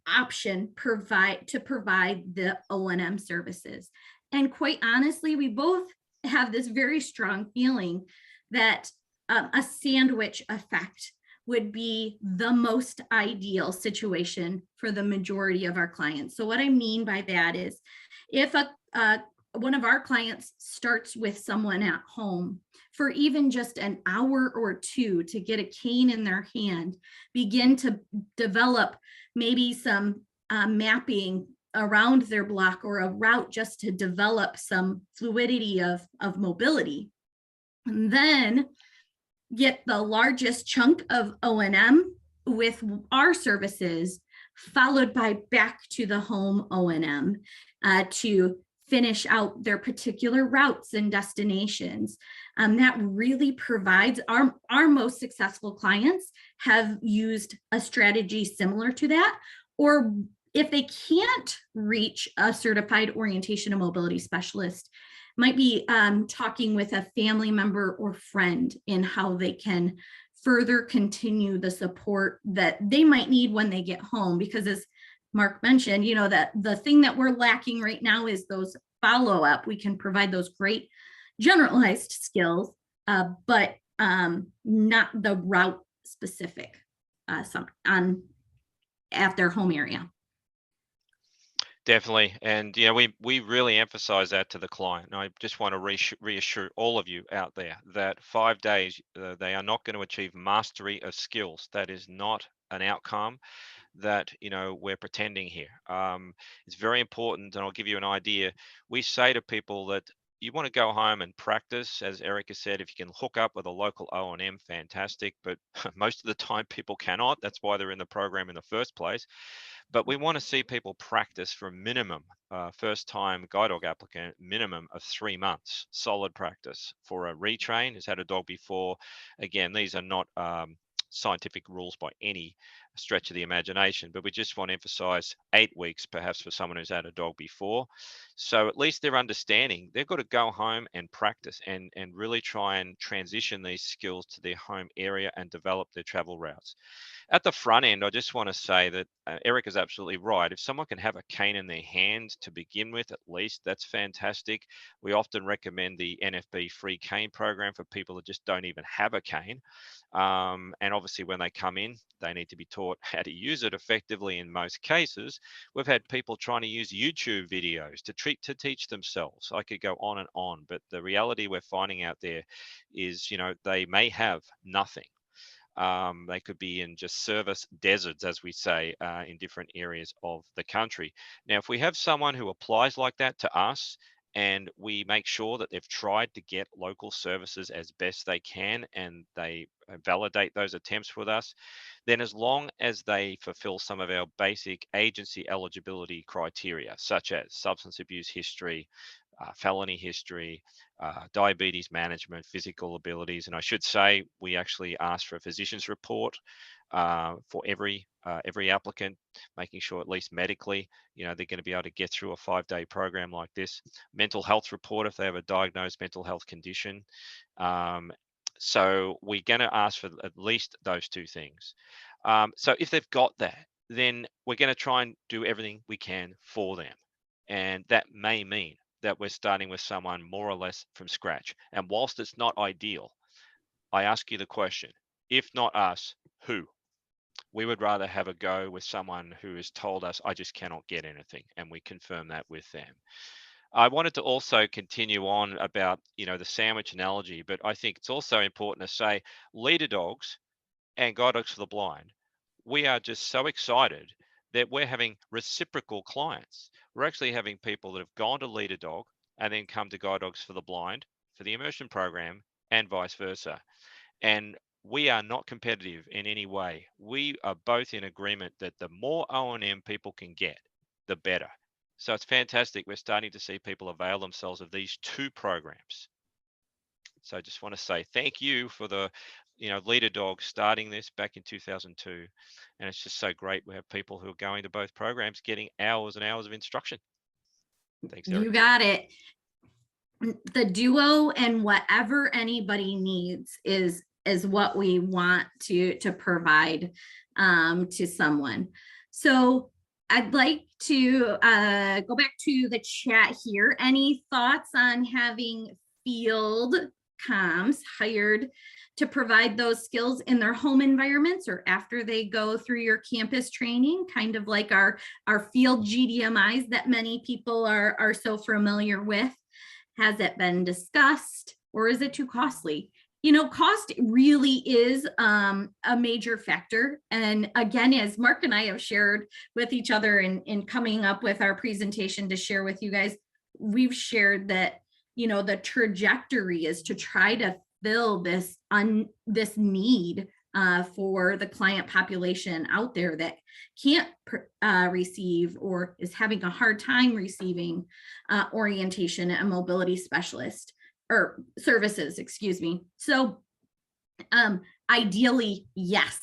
option to provide the O&M services. And quite honestly, we both have this very strong feeling that a sandwich effect would be the most ideal situation for the majority of our clients. So what I mean by that is, if one of our clients starts with someone at home for even just an hour or two to get a cane in their hand, begin to develop maybe some mapping around their block or a route just to develop some fluidity of mobility, and then get the largest chunk of O&M with our services, followed by back to the home O&M to finish out their particular routes and destinations. That really provides our most successful clients have used a strategy similar to that, or if they can't reach a certified orientation and mobility specialist, might be talking with a family member or friend in how they can further continue the support that they might need when they get home. Because as Mark mentioned, that the thing that we're lacking right now is those follow-up. We can provide those great generalized skills, but not the route specific at their home area. Definitely. And, we really emphasize that to the client. And I just want to reassure all of you out there that 5 days, they are not going to achieve mastery of skills. That is not an outcome that, we're pretending here. It's very important. And I'll give you an idea. We say to people that you want to go home and practice, as Irhke said, if you can hook up with a local O&M, fantastic. But most of the time people cannot. That's why they're in the program in the first place. But we want to see people practice for a minimum, first-time guide dog applicant, minimum of 3 months, solid practice. For a retrain, who's had a dog before, again, these are not scientific rules by any stretch of the imagination, but we just want to emphasize 8 weeks perhaps for someone who's had a dog before. So at least they're understanding they've got to go home and practice and really try and transition these skills to their home area and develop their travel routes. At the front end, I just want to say that Eric is absolutely right. If someone can have a cane in their hand to begin with, at least, that's fantastic. We often recommend the NFB free cane program for people that just don't even have a cane. And obviously when they come in, they need to be taught how to use it effectively in most cases. We've had people trying to use YouTube videos to teach themselves. I could go on and on, but the reality we're finding out there is, they may have nothing. They could be in just service deserts, as we say, in different areas of the country. Now, if we have someone who applies like that to us, and we make sure that they've tried to get local services as best they can, and they validate those attempts with us, then as long as they fulfill some of our basic agency eligibility criteria, such as substance abuse history, felony history, diabetes management, physical abilities. And I should say, we actually ask for a physician's report for every applicant, making sure at least medically, they're going to be able to get through a 5-day program like this. Mental health report if they have a diagnosed mental health condition. So we're going to ask for at least those 2 things. So if they've got that, then we're going to try and do everything we can for them. And that may mean that we're starting with someone more or less from scratch. And whilst it's not ideal, I ask you the question, if not us, who? We would rather have a go with someone who has told us, I just cannot get anything, and we confirm that with them. I wanted to also continue on about, the sandwich analogy, but I think it's also important to say leader dogs and guide dogs for the blind, we are just so excited that we're having reciprocal clients. We're actually having people that have gone to Leader Dog and then come to Guide Dogs for the Blind for the immersion program, and vice versa. And we are not competitive in any way. We are both in agreement that the more O&M people can get, the better. So it's fantastic. We're starting to see people avail themselves of these 2 programs. So I just want to say thank you for the Leader Dog starting this back in 2002. And it's just so great. We have people who are going to both programs, getting hours and hours of instruction. Thanks, Eric. You got it. The duo and whatever anybody needs is what we want to provide to someone. So I'd like to go back to the chat here. Any thoughts on having field comms hired to provide those skills in their home environments or after they go through your campus training, kind of like our field GDMIs that many people are so familiar with? Has it been discussed, or is it too costly? Cost really is a major factor. And again, as Mark and I have shared with each other in coming up with our presentation to share with you guys, we've shared that, the trajectory is to try to fill this need for the client population out there that can't receive or is having a hard time receiving orientation and mobility specialist or services, excuse me. So ideally, yes,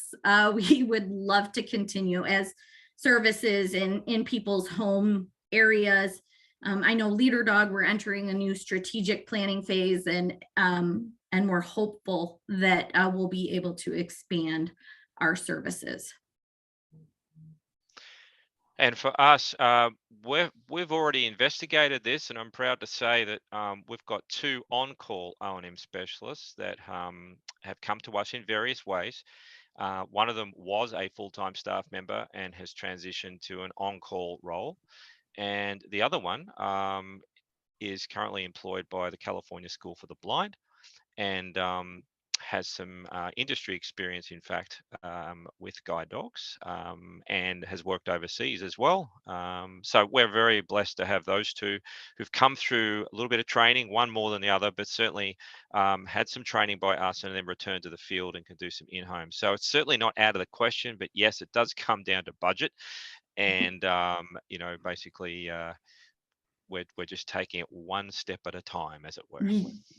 we would love to continue as services in people's home areas. I know Leader Dog, we're entering a new strategic planning phase, and we're hopeful that we'll be able to expand our services. And for us, we've already investigated this, and I'm proud to say that we've got 2 on-call O&M specialists that have come to us in various ways. One of them was a full-time staff member and has transitioned to an on-call role. And the other one is currently employed by the California School for the Blind, and has some industry experience, in fact, with guide dogs, and has worked overseas as well. So we're very blessed to have those 2 who've come through a little bit of training, one more than the other, but certainly had some training by us and then returned to the field and can do some in-home. So it's certainly not out of the question, but yes, it does come down to budget. And, basically, we're just taking it one step at a time, as it were.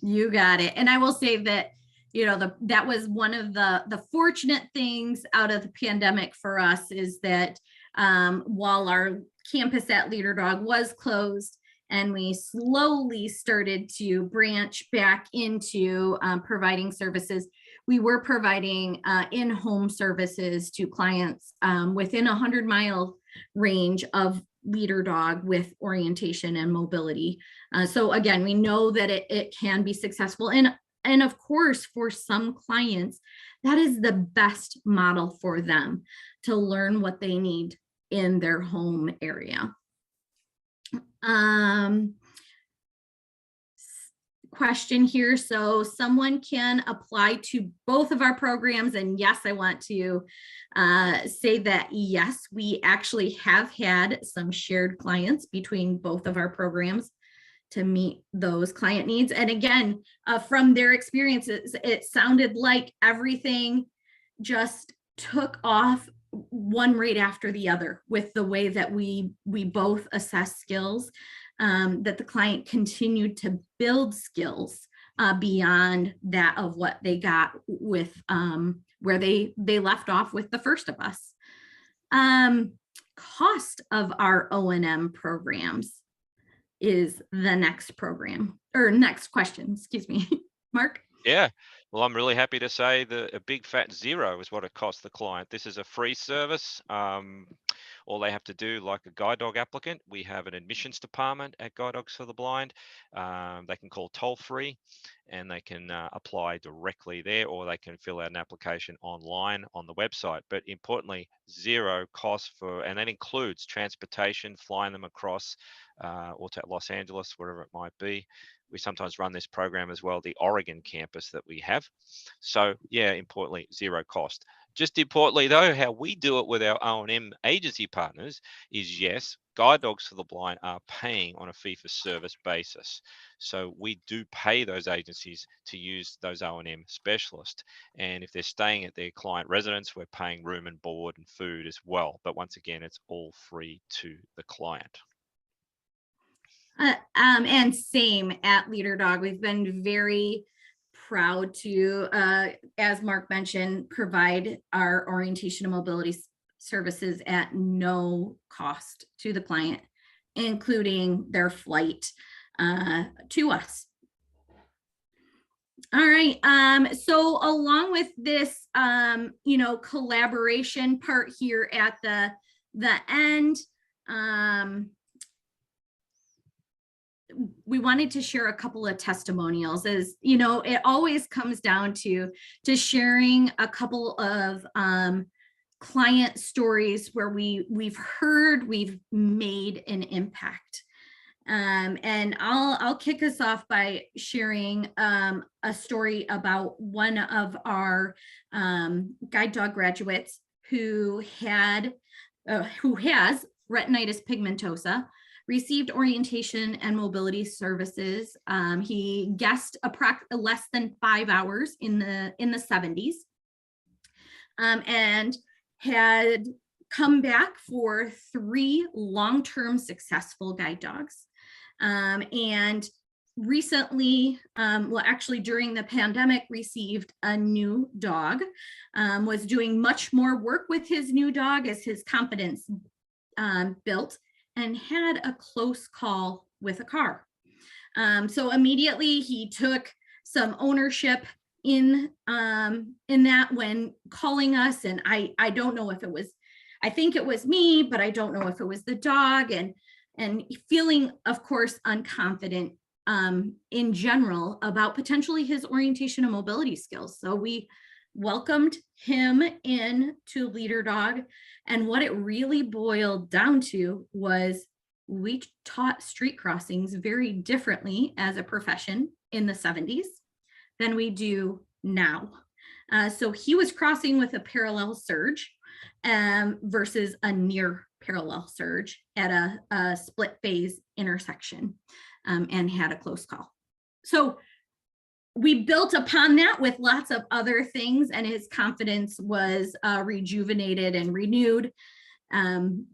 You got it. And I will say that, that was one of the fortunate things out of the pandemic for us, is that while our campus at Leader Dog was closed and we slowly started to branch back into providing services, we were providing in-home services to clients within 100-mile range of Leader Dog with orientation and mobility. So again, we know that it can be successful. And of course, for some clients, that is the best model for them to learn what they need in their home area. question here. So someone can apply to both of our programs. And yes, I want to say that, yes, we actually have had some shared clients between both of our programs to meet those client needs. And again, from their experiences, it sounded like everything just took off one right after the other with the way that we both assess skills, that the client continued to build skills beyond that of what they got with where they left off with the first of us. Cost of our O&M programs is the next program or next question, excuse me. Mark? Yeah, well, I'm really happy to say that a big fat zero is what it costs the client. This is a free service. All they have to do, like a guide dog applicant, we have an admissions department at Guide Dogs for the Blind. They can call toll free and they can apply directly there, or they can fill out an application online on the website. But importantly, zero cost for, and that includes transportation, flying them across or to Los Angeles, wherever it might be. We sometimes run this program as well, the Oregon campus that we have. So yeah, importantly, zero cost. Just importantly though, how we do it with our O&M agency partners is, yes, Guide Dogs for the Blind are paying on a fee for service basis. So we do pay those agencies to use those O&M specialists. And if they're staying at their client residence, we're paying room and board and food as well. But once again, it's all free to the client. And same at Leader Dog. We've been very proud to, as Mark mentioned, provide our orientation and mobility services at no cost to the client, including their flight to us. All right. So along with this, collaboration part here at the end, we wanted to share a couple of testimonials. As you know, it always comes down to sharing a couple of client stories where we've heard we've made an impact. And I'll kick us off by sharing a story about one of our guide dog graduates who has retinitis pigmentosa, received orientation and mobility services. He guessed less than 5 hours in the 70s, and had come back for 3 long-term successful guide dogs. And recently, actually during the pandemic, received a new dog, was doing much more work with his new dog as his confidence built, and had a close call with a car. So immediately he took some ownership in that when calling us. And I don't know if it was, I think it was me, but I don't know if it was the dog, and feeling, of course, unconfident in general about potentially his orientation and mobility skills. So we welcomed him in to Leader Dog. And what it really boiled down to was we taught street crossings very differently as a profession in the 70s than we do now. So he was crossing with a parallel surge versus a near parallel surge at a split phase intersection, and had a close call. So we built upon that with lots of other things, and his confidence was rejuvenated and renewed. And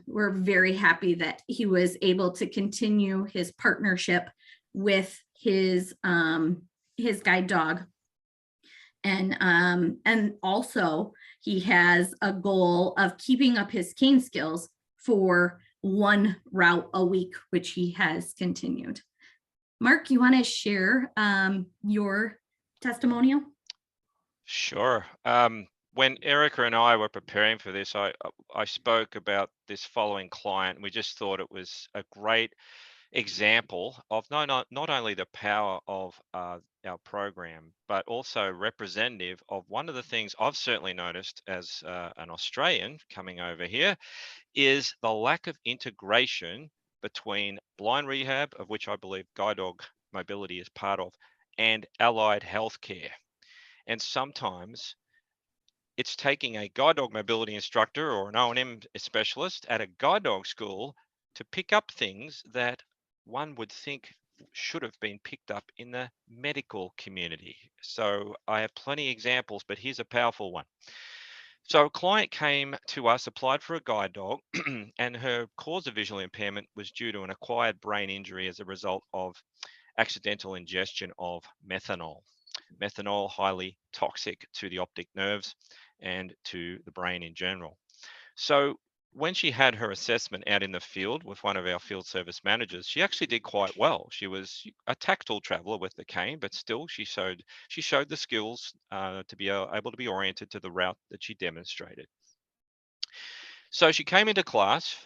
we're very happy that he was able to continue his partnership with his guide dog. And also he has a goal of keeping up his cane skills for 1 route a week, which he has continued. Mark, you want to share your testimonial? Sure. When Irhke and I were preparing for this, I spoke about this following client. We just thought it was a great example of not only the power of our program, but also representative of one of the things I've certainly noticed as an Australian coming over here, is the lack of integration between blind rehab, of which I believe guide dog mobility is part of, and allied healthcare. And sometimes it's taking a guide dog mobility instructor or an O&M specialist at a guide dog school to pick up things that one would think should have been picked up in the medical community. So I have plenty of examples, but here's a powerful one. So a client came to us, applied for a guide dog, and her cause of visual impairment was due to an acquired brain injury as a result of accidental ingestion of methanol. Methanol, highly toxic to the optic nerves and to the brain in general. So when she had her assessment out in the field with one of our field service managers, she actually did quite well. She was a tactile traveler with the cane, but still she showed the skills to be able to be oriented to the route that she demonstrated. So she came into class,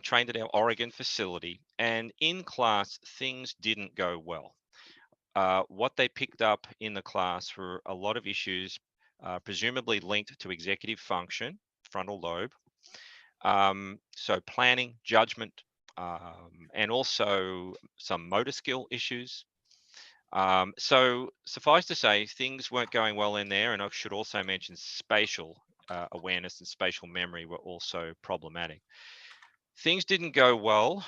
trained at our Oregon facility, and in class things didn't go well. What they picked up in the class were a lot of issues, presumably linked to executive function, frontal lobe, so planning, judgment, and also some motor skill issues. So suffice to say, things weren't going well in there, and I should also mention spatial awareness and spatial memory were also problematic. Things didn't go well,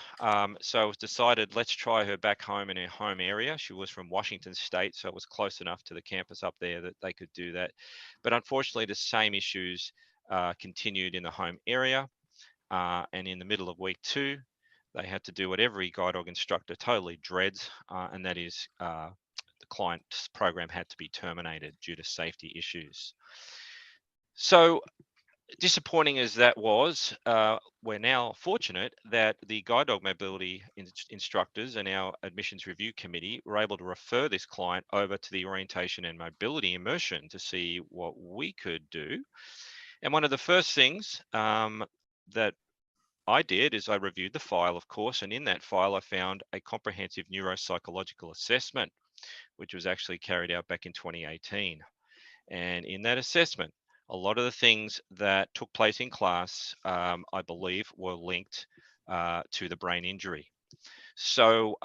so it was decided let's try her back home in her home area. She was from Washington State, so it was close enough to the campus up there that they could do that. But unfortunately, the same issues continued in the home area. And in the middle of week 2, they had to do what every guide dog instructor totally dreads, and that is the client's program had to be terminated due to safety issues. So disappointing as that was, we're now fortunate that the guide dog mobility instructors and our admissions review committee were able to refer this client over to the orientation and mobility immersion to see what we could do. And one of the first things that I did is I reviewed the file, of course, and in that file I found a comprehensive neuropsychological assessment, which was actually carried out back in 2018. And in that assessment, a lot of the things that took place in class, I believe, were linked to the brain injury. So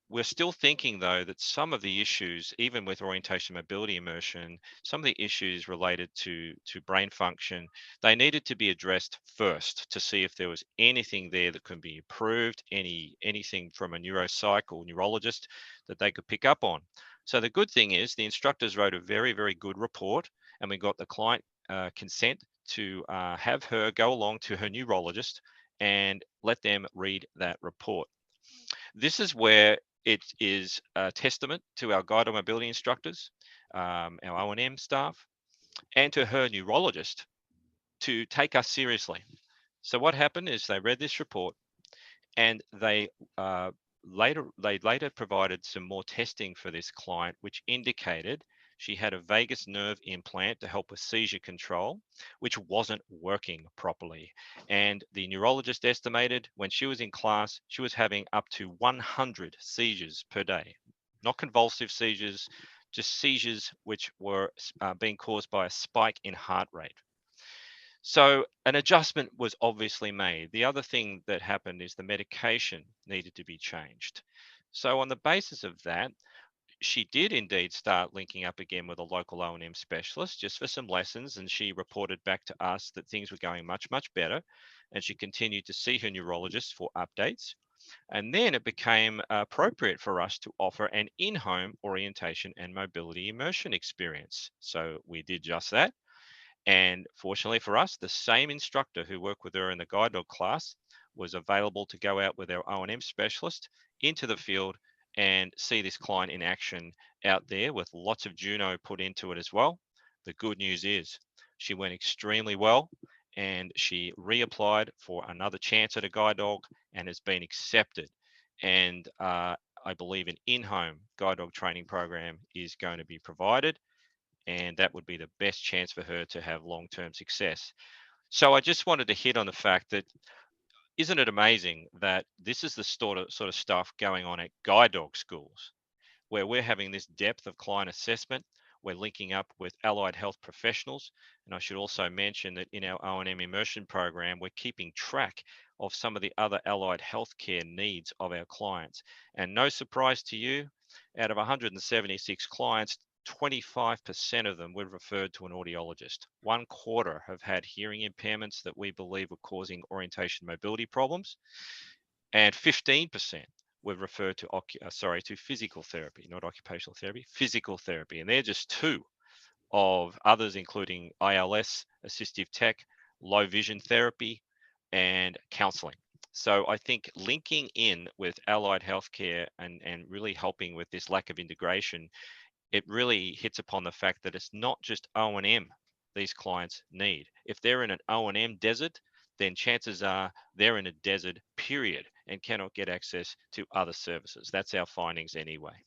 we're still thinking, though, that some of the issues, even with orientation mobility immersion, some of the issues related to brain function, they needed to be addressed first to see if there was anything there that could be improved, anything from a neuropsych or neurologist that they could pick up on. So the good thing is the instructors wrote a very, very good report, and we got the client consent to have her go along to her neurologist and let them read that report. This is where it is a testament to our guide dog mobility instructors, our O&M staff, and to her neurologist to take us seriously. So what happened is they read this report, and they later provided some more testing for this client, which indicated she had a vagus nerve implant to help with seizure control, which wasn't working properly. And the neurologist estimated when she was in class, she was having up to 100 seizures per day. Not convulsive seizures, just seizures which were being caused by a spike in heart rate. So an adjustment was obviously made. The other thing that happened is the medication needed to be changed. So on the basis of that, she did indeed start linking up again with a local O&M specialist just for some lessons, and she reported back to us that things were going much, much better, and she continued to see her neurologist for updates. And then it became appropriate for us to offer an in-home orientation and mobility immersion experience. So we did just that. And fortunately for us, the same instructor who worked with her in the guide dog class was available to go out with our O&M specialist into the field and see this client in action out there with lots of Juno put into it as well. The good news is she went extremely well, and she reapplied for another chance at a guide dog and has been accepted. And I believe an in-home guide dog training program is going to be provided, and that would be the best chance for her to have long-term success. So I just wanted to hit on the fact that isn't it amazing that this is the sort of stuff going on at guide dog schools, where we're having this depth of client assessment. We're linking up with allied health professionals. And I should also mention that in our O&M immersion program, we're keeping track of some of the other allied healthcare needs of our clients. And no surprise to you, out of 176 clients, 25% of them were referred to an audiologist. 1/4 have had hearing impairments that we believe were causing orientation mobility problems, and 15% were referred to to physical therapy, not occupational therapy, physical therapy. And they're just two of others, including ILS, assistive tech, low vision therapy, and counseling. So I think linking in with allied healthcare and really helping with this lack of integration, it really hits upon the fact that it's not just O&M these clients need. If they're in an O&M desert, then chances are they're in a desert, period, and cannot get access to other services. That's our findings anyway.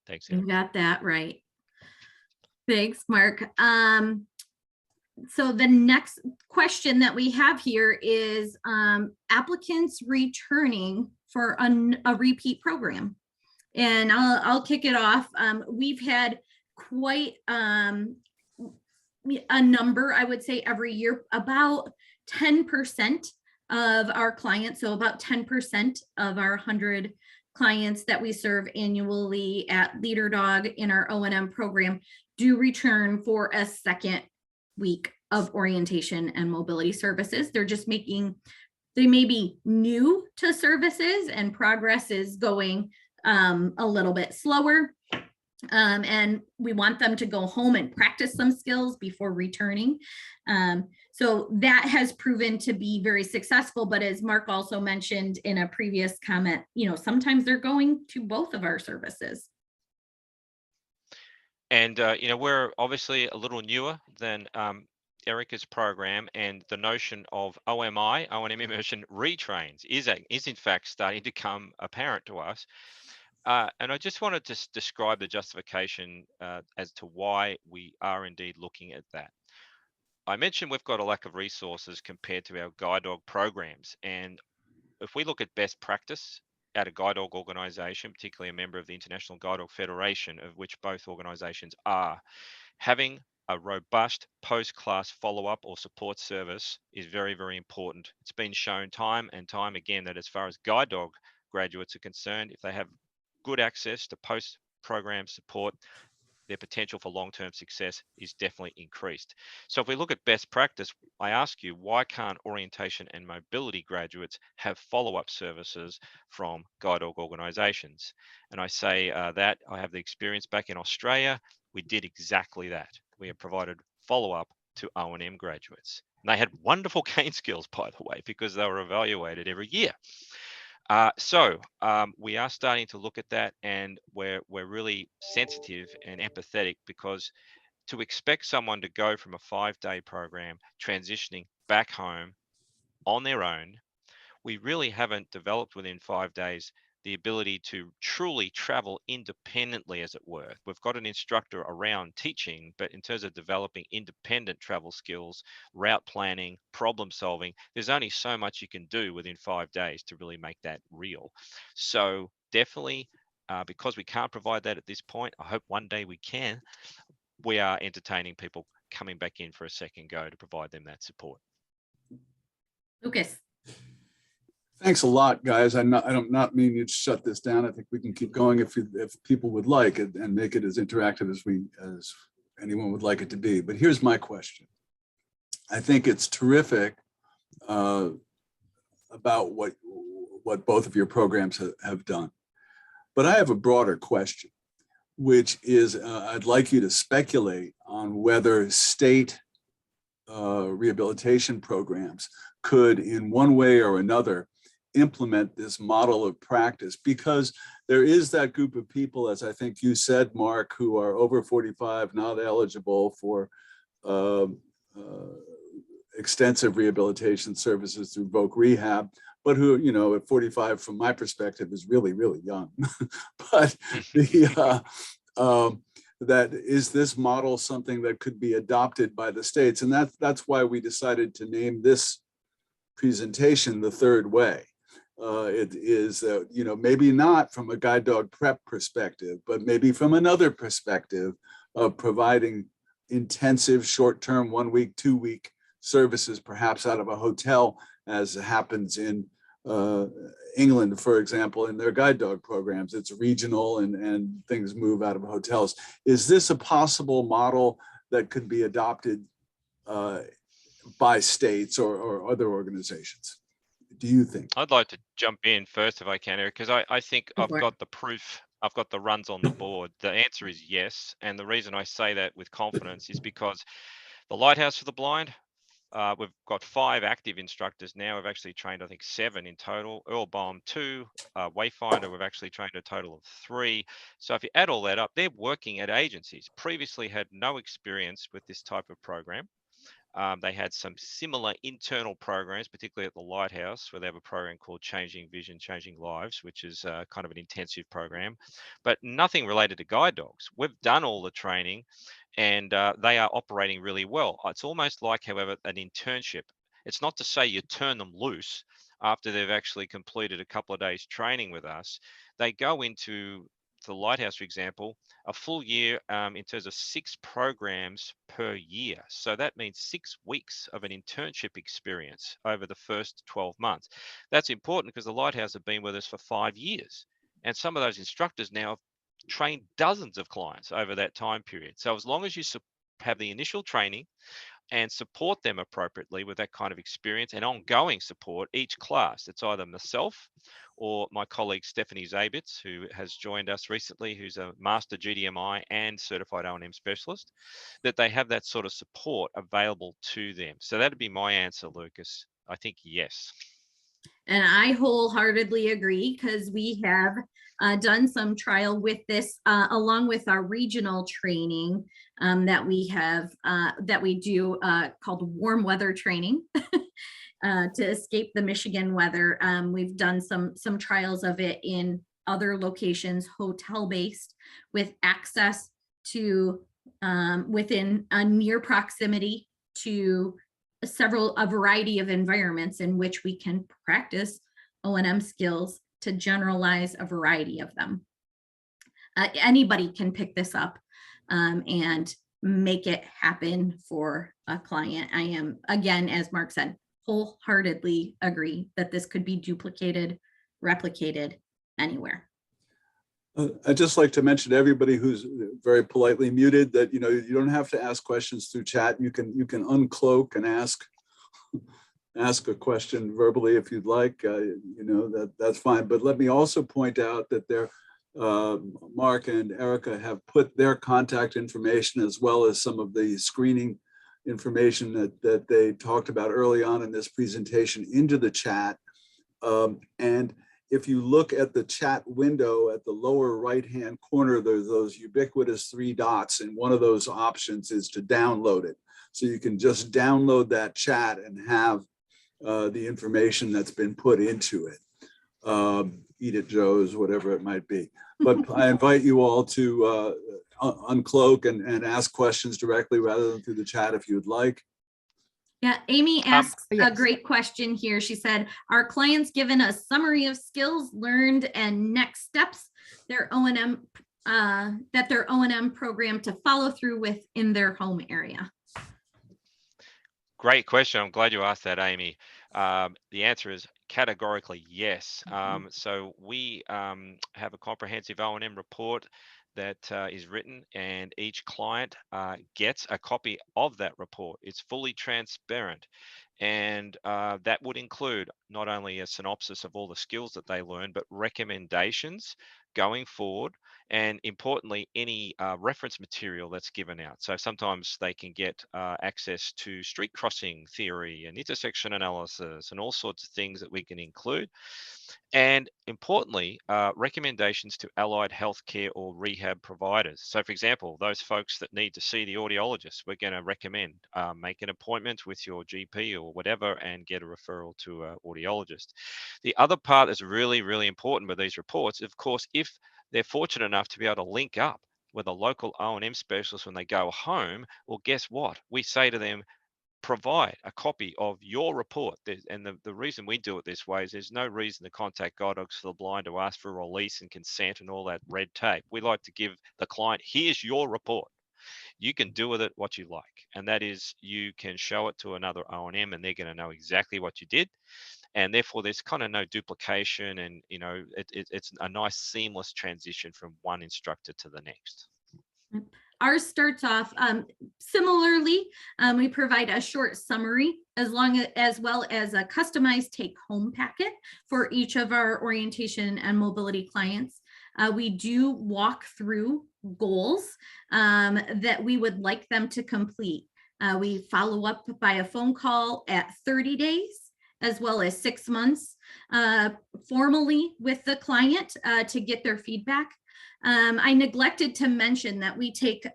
Thanks, You Eric. got that right. Thanks, Mark. So the next question that we have here is applicants returning for a repeat program. And I'll kick it off. We've had quite a number, I would say every year, about 10% of our clients. So about 10% of our 100 clients that we serve annually at Leader Dog in our O&M program do return for a second week of orientation and mobility services. They're just they may be new to services and progress is going a little bit slower. And we want them to go home and practice some skills before returning. So that has proven to be very successful. But as Mark also mentioned in a previous comment, sometimes they're going to both of our services. And, we're obviously a little newer than Irhke's program, and the notion of O&M immersion retrains is in fact starting to come apparent to us. And I just want to describe the justification as to why we are indeed looking at that. I mentioned we've got a lack of resources compared to our guide dog programs. And if we look at best practice at a guide dog organization, particularly a member of the International Guide Dog Federation, of which both organizations are, having a robust post-class follow-up or support service is very, very important. It's been shown time and time again that as far as guide dog graduates are concerned, if they have good access to post-program support, their potential for long-term success is definitely increased. So if we look at best practice, I ask you, why can't orientation and mobility graduates have follow-up services from guide dog organizations? And I say that I have the experience back in Australia. We did exactly that. We have provided follow-up to O&M graduates. And they had wonderful cane skills, by the way, because they were evaluated every year. So we are starting to look at that, and we're really sensitive and empathetic, because to expect someone to go from a 5-day program transitioning back home on their own, we really haven't developed within 5 days the ability to truly travel independently, as it were. We've got an instructor around teaching, but in terms of developing independent travel skills, route planning, problem solving, there's only so much you can do within 5 days to really make that real. So definitely, because we can't provide that at this point, I hope one day we can, we are entertaining people coming back in for a second go to provide them that support. Lucas. Thanks a lot, guys. I don't not mean you to shut this down. I think we can keep going if people would like it, and make it as interactive as anyone would like it to be. But here's my question. I think it's terrific about what both of your programs have done. But I have a broader question, which is I'd like you to speculate on whether state rehabilitation programs could, in one way or another, implement this model of practice, because there is that group of people, as I think you said, Mark, who are over 45, not eligible for extensive rehabilitation services through Voc Rehab, but who, at 45, from my perspective, is really, really young. But that is this model something that could be adopted by the states? And that's why we decided to name this presentation The Third Way. It is, maybe not from a guide dog prep perspective, but maybe from another perspective, of providing intensive short-term 1 week, 2 week services, perhaps out of a hotel, as happens in England, for example, in their guide dog programs. It's regional and things move out of hotels. Is this a possible model that could be adopted by states or other organizations? Do you think? I'd like to jump in first if I can, Eric, because I think Go I've for it. got the proof. I've got the runs on the board. The answer is yes. And the reason I say that with confidence is because the Lighthouse for the Blind, we've got 5 active instructors now. We've actually trained, I think, 7 in total. Earl Bomb 2, Wayfinder, we've actually trained a total of 3. So if you add all that up, they're working at agencies. Previously had no experience with this type of program. They had some similar internal programs, particularly at the Lighthouse, where they have a program called Changing Vision, Changing Lives, which is kind of an intensive program, but nothing related to guide dogs. We've done all the training and they are operating really well. It's almost like, however, an internship. It's not to say you turn them loose after they've actually completed a couple of days training with us. They go into the Lighthouse, for example, a full year in terms of 6 programs per year. So that means 6 weeks of an internship experience over the first 12 months. That's important because the Lighthouse have been with us for 5 years. And some of those instructors now have trained dozens of clients over that time period. So as long as you have the initial training and support them appropriately with that kind of experience and ongoing support each class. It's either myself or my colleague Stephanie Zabitz, who has joined us recently, who's a master GDMI and certified O&M specialist, that they have that sort of support available to them. So that'd be my answer, Lucas. I think yes. And I wholeheartedly agree, because we have done some trial with this along with our regional training that we do called warm weather training to escape the Michigan weather. We've done some trials of it in other locations, hotel based, with access to within a near proximity to a variety of environments in which we can practice O&M skills to generalize a variety of them. Anybody can pick this up and make it happen for a client. I am, again, as Mark said, wholeheartedly agree that this could be duplicated, replicated anywhere. I'd just like to mention to everybody who's very politely muted that, you know, you don't have to ask questions through chat. You can uncloak and ask a question verbally if you'd like. You know, that's fine. But let me also point out that Mark and Irhke have put their contact information, as well as some of the screening information that they talked about early on in this presentation, into the chat. And if you look at the chat window at the lower right-hand corner, there's those ubiquitous 3 dots, and one of those options is to download it. So you can just download that chat and have the information that's been put into it. Eat it, Joe's, whatever it might be. But I invite you all to uncloak and ask questions directly rather than through the chat if you'd like. Yeah, Amy asks yes. a great question here. She said, are clients given a summary of skills learned and next steps their O&M that their O&M program to follow through with in their home area? Great question. I'm glad you asked that, Amy. The answer is categorically yes. So we have a comprehensive O&M report that is written, and each client gets a copy of that report. It's fully transparent, and that would include not only a synopsis of all the skills that they learn, but recommendations going forward, and importantly, any reference material that's given out. So sometimes they can get access to street crossing theory and intersection analysis and all sorts of things that we can include. And importantly, recommendations to allied healthcare or rehab providers. So for example, those folks that need to see the audiologist, we're going to recommend make an appointment with your GP or whatever and get a referral to an audiologist. The other part that's really, really important with these reports, of course, if they're fortunate enough to be able to link up with a local O&M specialist when they go home, well, guess what? We say to them, provide a copy of your report. And the reason we do it this way is there's no reason to contact Guide Dogs for the Blind to ask for a release and consent and all that red tape. We like to give the client, here's your report. You can do with it what you like. And that is, you can show it to another O&M and they're going to know exactly what you did. And therefore there's kind of no duplication, and it's a nice seamless transition from one instructor to the next. Ours starts off similarly. We provide a short summary as well as a customized take-home packet for each of our orientation and mobility clients. We do walk through goals that we would like them to complete. We follow up by a phone call at 30 days as well as 6 months formally with the client to get their feedback. I neglected to mention that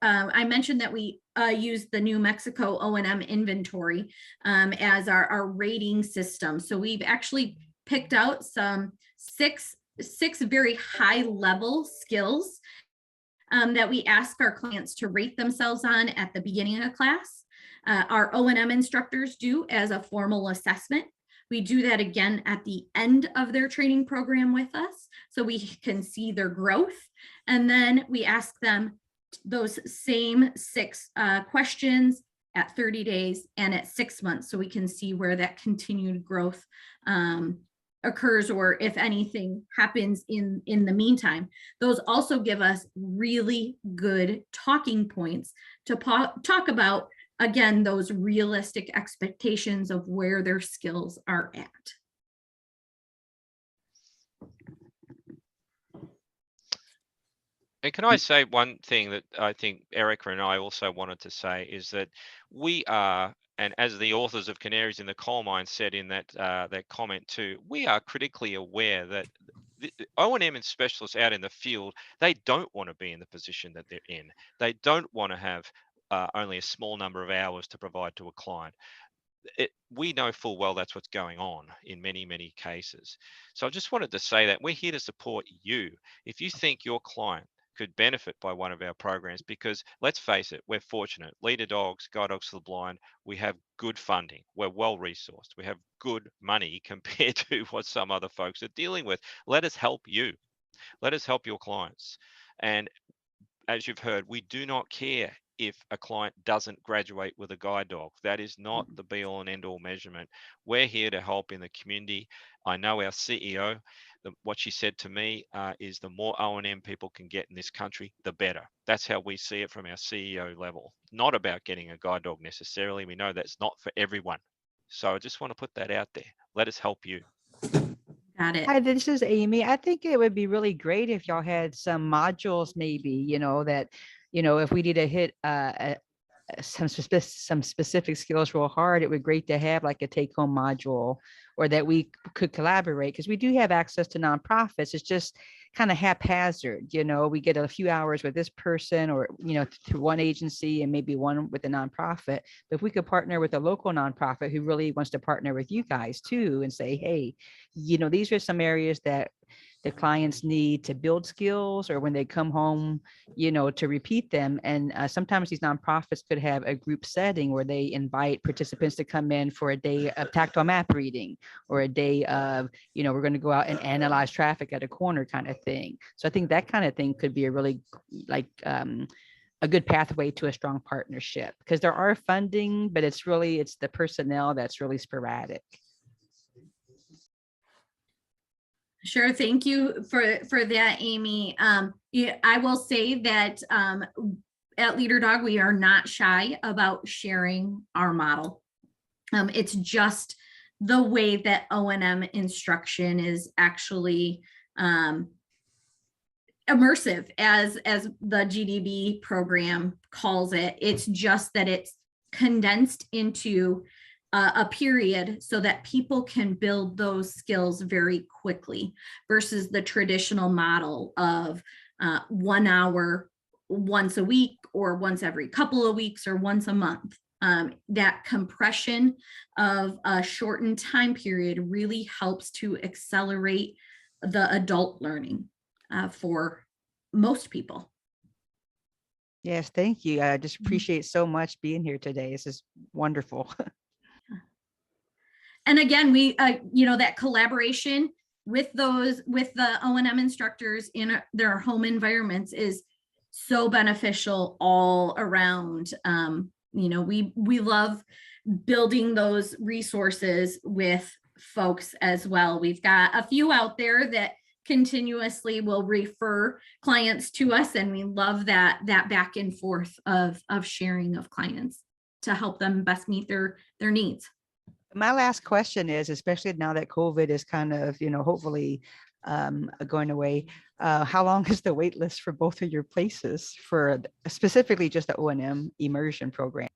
I mentioned that we use the New Mexico O&M inventory as our rating system. So we've actually picked out some six very high level skills that we ask our clients to rate themselves on at the beginning of class. Our O&M instructors do as a formal assessment. We do that again at the end of their training program with us, so we can see their growth. And then we ask them those same 6 questions at 30 days and at 6 months, so we can see where that continued growth occurs, or if anything happens in the meantime. Those also give us really good talking points to talk about, again, those realistic expectations of where their skills are at. And can I say one thing that I think Irhke and I also wanted to say is that we are, and as the authors of Canaries in the Coal Mine said in that comment too, we are critically aware that the O&M and specialists out in the field, they don't want to be in the position that they're in. They don't want to have only a small number of hours to provide to a client. We know full well that's what's going on in many, many cases. So I just wanted to say that we're here to support you. If you think your client could benefit by one of our programs, because let's face it, we're fortunate. Leader Dogs, Guide Dogs for the Blind, we have good funding. We're well resourced. We have good money compared to what some other folks are dealing with. Let us help you. Let us help your clients. And as you've heard, we do not care if a client doesn't graduate with a guide dog. That is not the be all and end all measurement. We're here to help in the community. I know our CEO, what she said to me is the more O&M people can get in this country, the better. That's how we see it from our CEO level. Not about getting a guide dog necessarily. We know that's not for everyone. So I just want to put that out there. Let us help you. Got it. Hi, this is Amy. I think it would be really great if y'all had some modules, maybe, that, if we need to hit some specific skills real hard, it would be great to have like a take-home module, or that we could collaborate, because we do have access to nonprofits. It's just kind of haphazard. We get a few hours with this person, or through one agency and maybe one with a nonprofit. But if we could partner with a local nonprofit who really wants to partner with you guys too, and say, hey, these are some areas that the clients need to build skills, or when they come home, to repeat them. And sometimes these nonprofits could have a group setting where they invite participants to come in for a day of tactile map reading, or a day of, we're going to go out and analyze traffic at a corner kind of thing. So I think that kind of thing could be a really a good pathway to a strong partnership, because there are funding, but it's the personnel that's really sporadic. Sure. Thank you for that, Amy. I will say that at Leader Dog, we are not shy about sharing our model. It's just the way that O&M instruction is actually immersive, as the GDB program calls it. It's just that it's condensed into a period so that people can build those skills very quickly, versus the traditional model of 1 hour once a week, or once every couple of weeks, or once a month. That compression of a shortened time period really helps to accelerate the adult learning for most people. Yes, thank you. I just appreciate so much being here today. This is wonderful. And again, we, that collaboration with the O&M instructors in their home environments is so beneficial all around. We love building those resources with folks as well. We've got a few out there that continuously will refer clients to us, and we love that back and forth of sharing of clients to help them best meet their needs. My last question is, especially now that COVID is kind of, hopefully going away, how long is the wait list for both of your places for specifically just the O&M immersion program?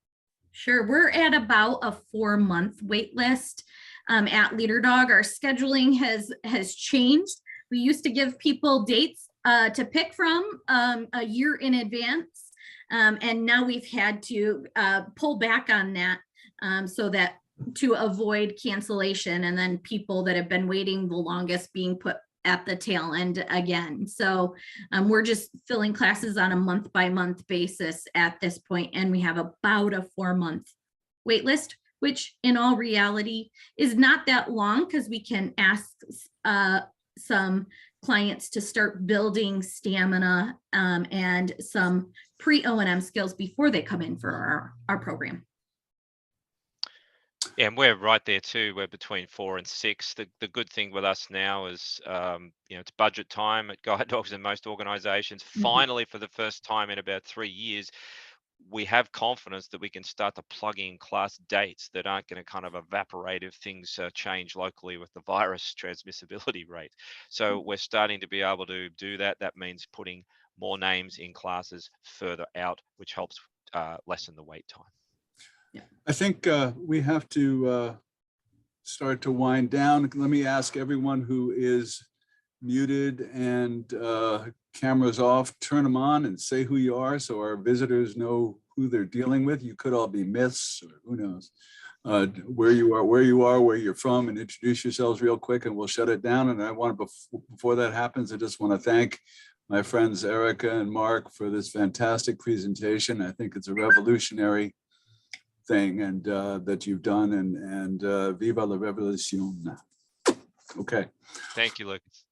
Sure, we're at about a 4-month wait list at Leader Dog. Our scheduling has changed. We used to give people dates to pick from a year in advance, and now we've had to pull back on that so that to avoid cancellation, and then people that have been waiting the longest being put at the tail end again. So we're just filling classes on a month-by-month basis at this point, and we have about a 4-month wait list, which in all reality is not that long, because we can ask some clients to start building stamina and some pre-O&M skills before they come in for our program. Yeah, and we're right there too. We're between 4 and 6. The good thing with us now is, it's budget time at Guide Dogs and most organizations. Finally, for the first time in about 3 years, we have confidence that we can start to plug in class dates that aren't going to kind of evaporate if things change locally with the virus transmissibility rate. So we're starting to be able to do that. That means putting more names in classes further out, which helps lessen the wait time. I think we have to start to wind down. Let me ask everyone who is muted and cameras off, turn them on and say who you are so our visitors know who they're dealing with. You could all be myths, or who knows, where you are, where you're from, and introduce yourselves real quick, and we'll shut it down. And I want to, before that happens, I just want to thank my friends Irhke and Mark for this fantastic presentation. I think it's a revolutionary thing and that you've done, and viva la revolution. Okay. Thank you, Lucas.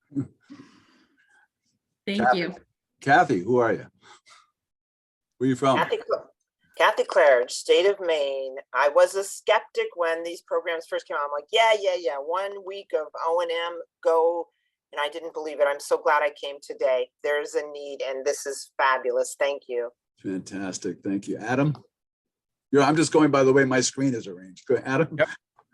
Thank you. Kathy, who are you? Where are you from? Kathy Claridge, state of Maine. I was a skeptic when these programs first came out. I'm like, yeah. 1 week of O&M, go. And I didn't believe it. I'm so glad I came today. There's a need, and this is fabulous. Thank you. Fantastic. Thank you. Adam? I'm just going by the way my screen is arranged. Go ahead, Adam. Yep.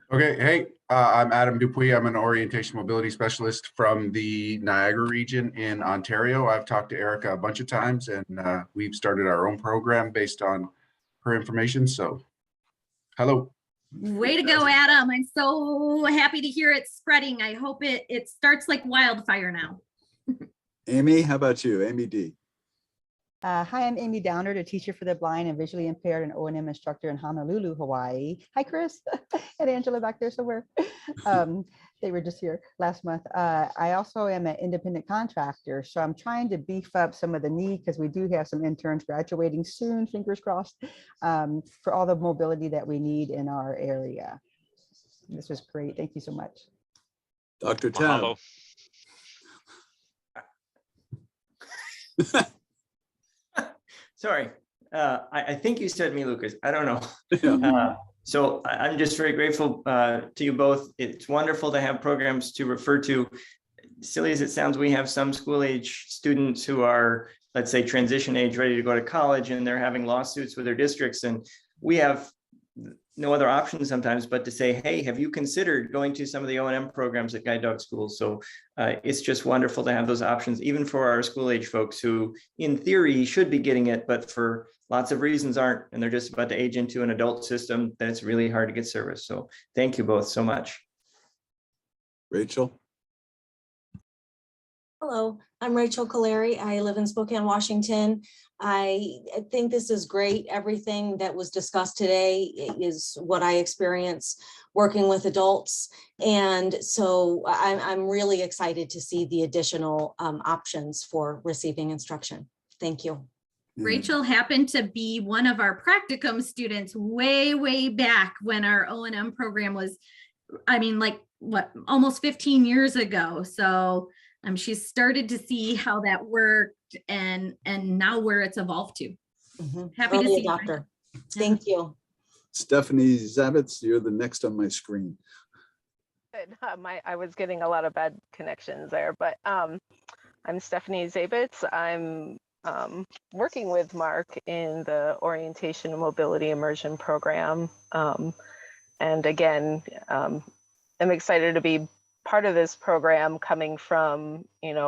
Okay. Hey, I'm Adam Dupuy. I'm an orientation mobility specialist from the Niagara region in Ontario. I've talked to Irhke a bunch of times, and we've started our own program based on her information. So, hello. Way to go, Adam. I'm so happy to hear it spreading. I hope it starts like wildfire now. Amy, how about you? Amy D. Hi, I'm Amy Downer, the teacher for the blind and visually impaired and O&M instructor in Honolulu, Hawaii. Hi, Chris and Angela back there somewhere. They were just here last month. I also am an independent contractor, so I'm trying to beef up some of the need, because we do have some interns graduating soon, fingers crossed, for all the mobility that we need in our area. This was great. Thank you so much. Dr. Tab. Sorry, I think you said me, Lucas. I don't know. Yeah. So I'm just very grateful to you both. It's wonderful to have programs to refer to. Silly as it sounds, we have some school age students who are, let's say, transition age, ready to go to college, and they're having lawsuits with their districts. And we have no other option sometimes but to say, hey, have you considered going to some of the O&M programs at Guide Dog schools? So it's just wonderful to have those options, even for our school age folks who in theory should be getting it, but for lots of reasons aren't, and they're just about to age into an adult system that it's really hard to get service. So thank you both so much. Rachel. Hello, I'm Rachel Caleri. I live in Spokane, Washington. I think this is great. Everything that was discussed today is what I experience working with adults. And so I'm really excited to see the additional options for receiving instruction. Thank you. Rachel happened to be one of our practicum students way back when our O&M program was, almost 15 years ago. So she's started to see how that worked and now where it's evolved to. Happy to Early see you. adopter. Thank you. Stephanie Zavitz, you're the next on my screen. Good. I was getting a lot of bad connections there, but I'm Stephanie Zabitz. I'm working with Mark in the Orientation and Mobility Immersion Program. And again, I'm excited to be part of this program coming from,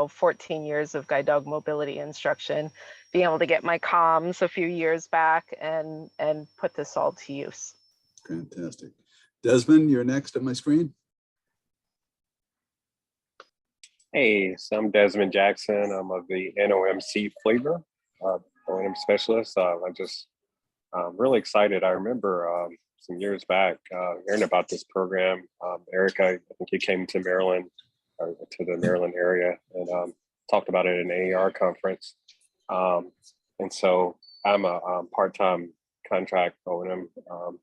14 years of guide dog mobility instruction, being able to get my comms a few years back and put this all to use. Fantastic. Desmond, you're next on my screen. Hey, so I'm Desmond Jackson. I'm of the NOMC flavor, O&M specialist. I'm just really excited. I remember some years back hearing about this program. Irhke, I think you came to Maryland or to the Maryland area and talked about it at an AER conference. And so I'm a part-time contract O&M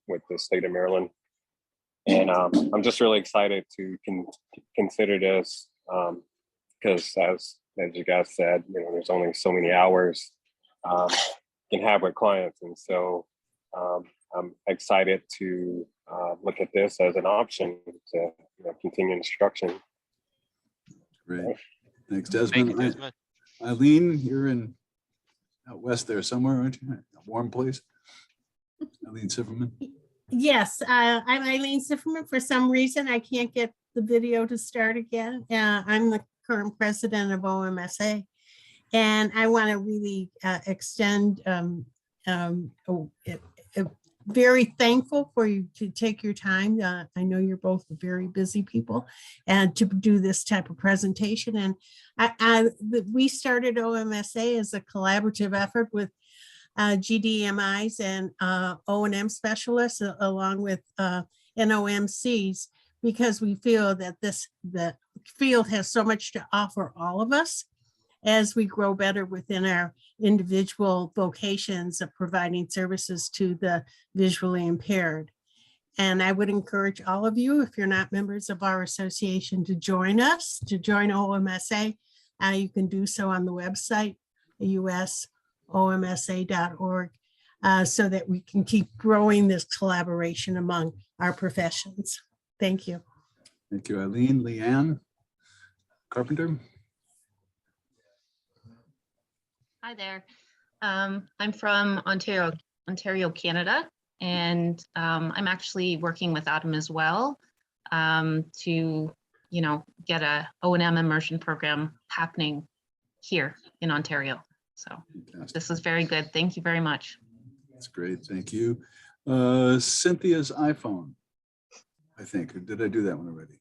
with the state of Maryland. And I'm just really excited to consider this. Because as you guys said, there's only so many hours you can have with clients. And so I'm excited to look at this as an option to continue instruction. Great. Thanks, Desmond. Thank you, Desmond. Eileen, you're out west there somewhere, aren't you? A warm place. Eileen Zifferman. Yes, I'm Eileen Zifferman. For some reason, I can't get the video to start again. I'm the current president of OMSA, and I want to really extend very thankful for you to take your time. I know you're both very busy people, and to do this type of presentation. And we started OMSA as a collaborative effort with GDMIs and O&M specialists along with NOMCs, because we feel that the field has so much to offer all of us as we grow better within our individual vocations of providing services to the visually impaired. And I would encourage all of you, if you're not members of our association, to join us, to join OMSA. You can do so on the website, usomsa.org, so that we can keep growing this collaboration among our professions. Thank you. Thank you, Eileen. Leanne Carpenter. Hi there. I'm from Ontario, Canada, and I'm actually working with Adam as well to, get a O&M immersion program happening here in Ontario. So Fantastic. this is very good. Thank you very much. That's great. Thank you. Cynthia's iPhone, I think. Or did I do that one already?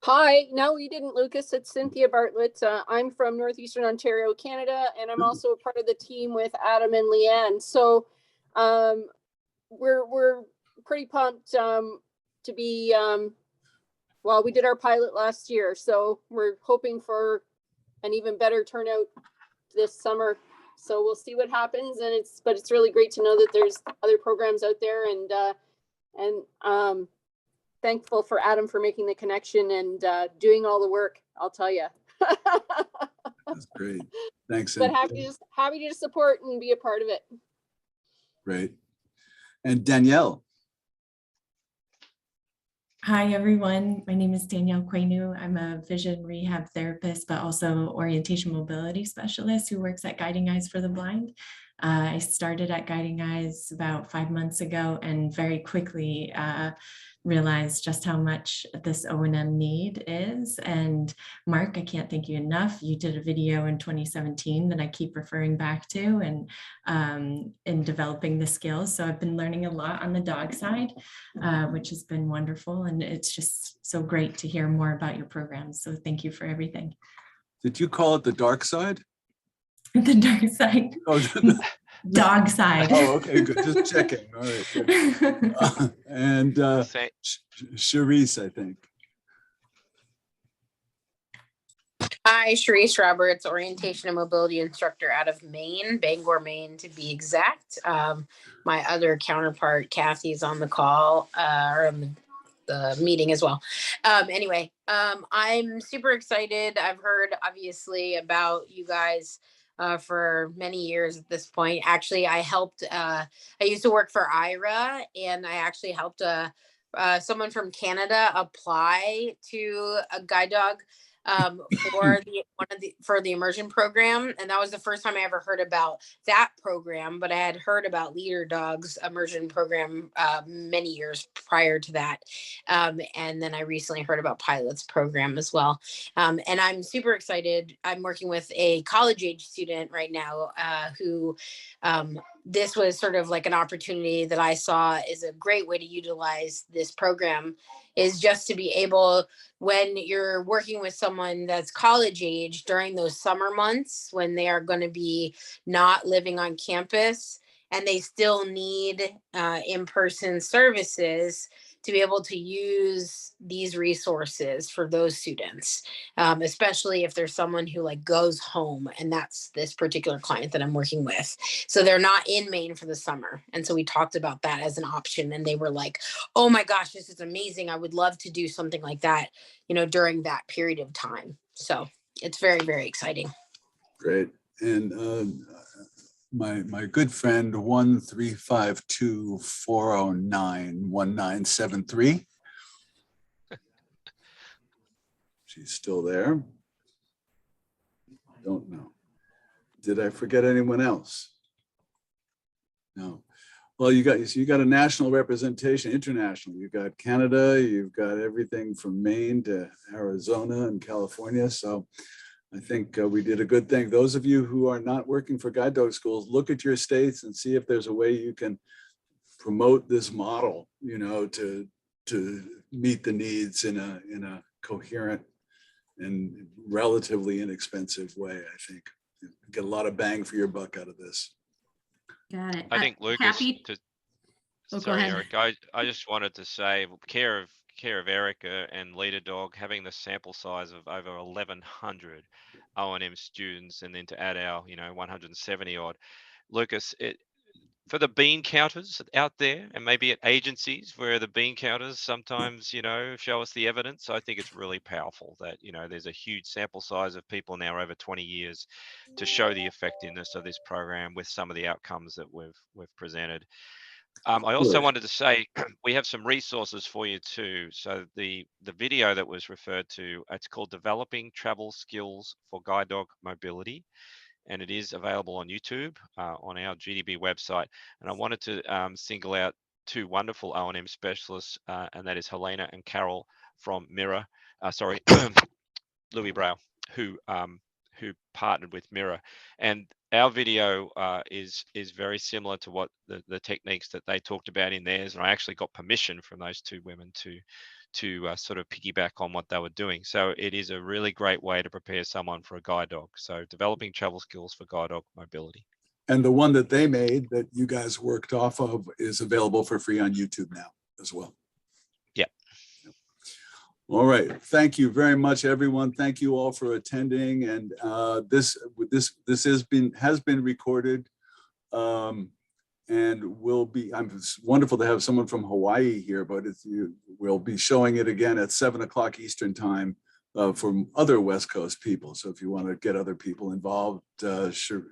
Hi, no, you didn't, Lucas. It's Cynthia Bartlett. I'm from Northeastern Ontario, Canada, and I'm also a part of the team with Adam and Leanne. So we're pretty pumped to be, well, we did our pilot last year, so we're hoping for an even better turnout this summer. So we'll see what happens, but it's really great to know that there's other programs out there, and thankful for Adam for making the connection and doing all the work, I'll tell you. That's great. Thanks. But happy to support and be a part of it. Great. And Danielle. Hi, everyone. My name is Danielle Quainu. I'm a vision rehab therapist, but also orientation mobility specialist who works at Guiding Eyes for the Blind. I started at Guiding Eyes about 5 months ago and very quickly realized just how much this O&M need is. And Mark, I can't thank you enough. You did a video in 2017 that I keep referring back to and in developing the skills. So I've been learning a lot on the dog side, which has been wonderful. And it's just so great to hear more about your programs. So thank you for everything. Did you call it the dark side? The dark side. Oh, dog side. Oh, okay, good. Just checking. All right. Good. And Charisse, I think. Hi, Charisse Roberts, orientation and mobility instructor out of Maine, Bangor, Maine, to be exact. My other counterpart, Kathy, is on the call, or the meeting as well. Anyway, I'm super excited. I've heard obviously about you guys for many years at this point. Actually, I used to work for Irhke, and I actually helped someone from Canada apply to a guide dog for the immersion program, and that was the first time I ever heard about that program. But I had heard about Leader Dog's immersion program many years prior to that, and then I recently heard about Pilot's program as well. And I'm super excited. I'm working with a college age student right now who this was sort of like an opportunity that I saw is a great way to utilize this program, is just to be able, when you're working with someone that's college age during those summer months when they are going to be not living on campus and they still need in-person services, to be able to use these resources for those students, especially if there's someone who like goes home, and that's this particular client that I'm working with. So they're not in Maine for the summer. And so we talked about that as an option, and they were like, oh my gosh, this is amazing. I would love to do something like that, you know, during that period of time. So it's very, very exciting. Great. And my good friend 1-352-409-1973. She's still there. Don't know. Did I forget anyone else? No. Well, you got a national representation, international. You've got Canada, you've got everything from Maine to Arizona and California. So I think we did a good thing. Those of you who are not working for guide dog schools, look at your states and see if there's a way you can promote this model, you know, to meet the needs in a coherent and relatively inexpensive way. I think you get a lot of bang for your buck out of this. Got it. I think Lucas, sorry, Eric, I just wanted to say, care of Irhke and Leader Dog, having the sample size of over 1,100 O&M students, and then to add our, 170 odd, Lucas, for the bean counters out there, and maybe at agencies where the bean counters sometimes, show us the evidence, I think it's really powerful that, there's a huge sample size of people now over 20 years to show the effectiveness of this program with some of the outcomes that we've presented. I also wanted to say we have some resources for you too. So the video that was referred to, it's called Developing Travel Skills for Guide Dog Mobility, and it is available on YouTube on our GDB website. And I wanted to single out two wonderful O&M specialists, and that is Helena and Carol from Mirror, Louis Brow, who partnered with Mirror. And our video is very similar to what the techniques that they talked about in theirs. And I actually got permission from those two women to sort of piggyback on what they were doing. So it is a really great way to prepare someone for a guide dog. So developing travel skills for guide dog mobility. And the one that they made that you guys worked off of is available for free on YouTube now as well. Yeah. All right. Thank you very much, everyone. Thank you all for attending. And this has been recorded, and will be. It's wonderful to have someone from Hawaii here, but we'll be showing it again at 7 o'clock Eastern time for other West Coast people. So if you want to get other people involved, sure,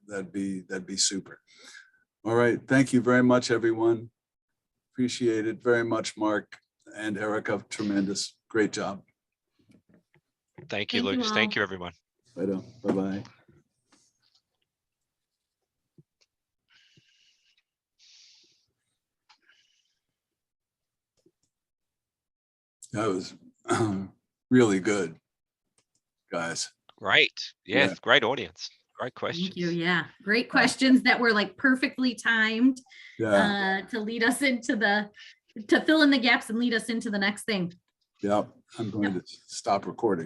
that'd be super. All right. Thank you very much, everyone. Appreciate it very much, Mark and Irhke. Tremendous. Great job. Thank you, Lucas. Thank you, everyone. Bye-bye. That was really good, guys. Great. Yes, yeah. Great audience. Great questions. Thank you. Yeah. Great questions that were like perfectly timed to lead us into to fill in the gaps and lead us into the next thing. Yep. I'm going to stop recording.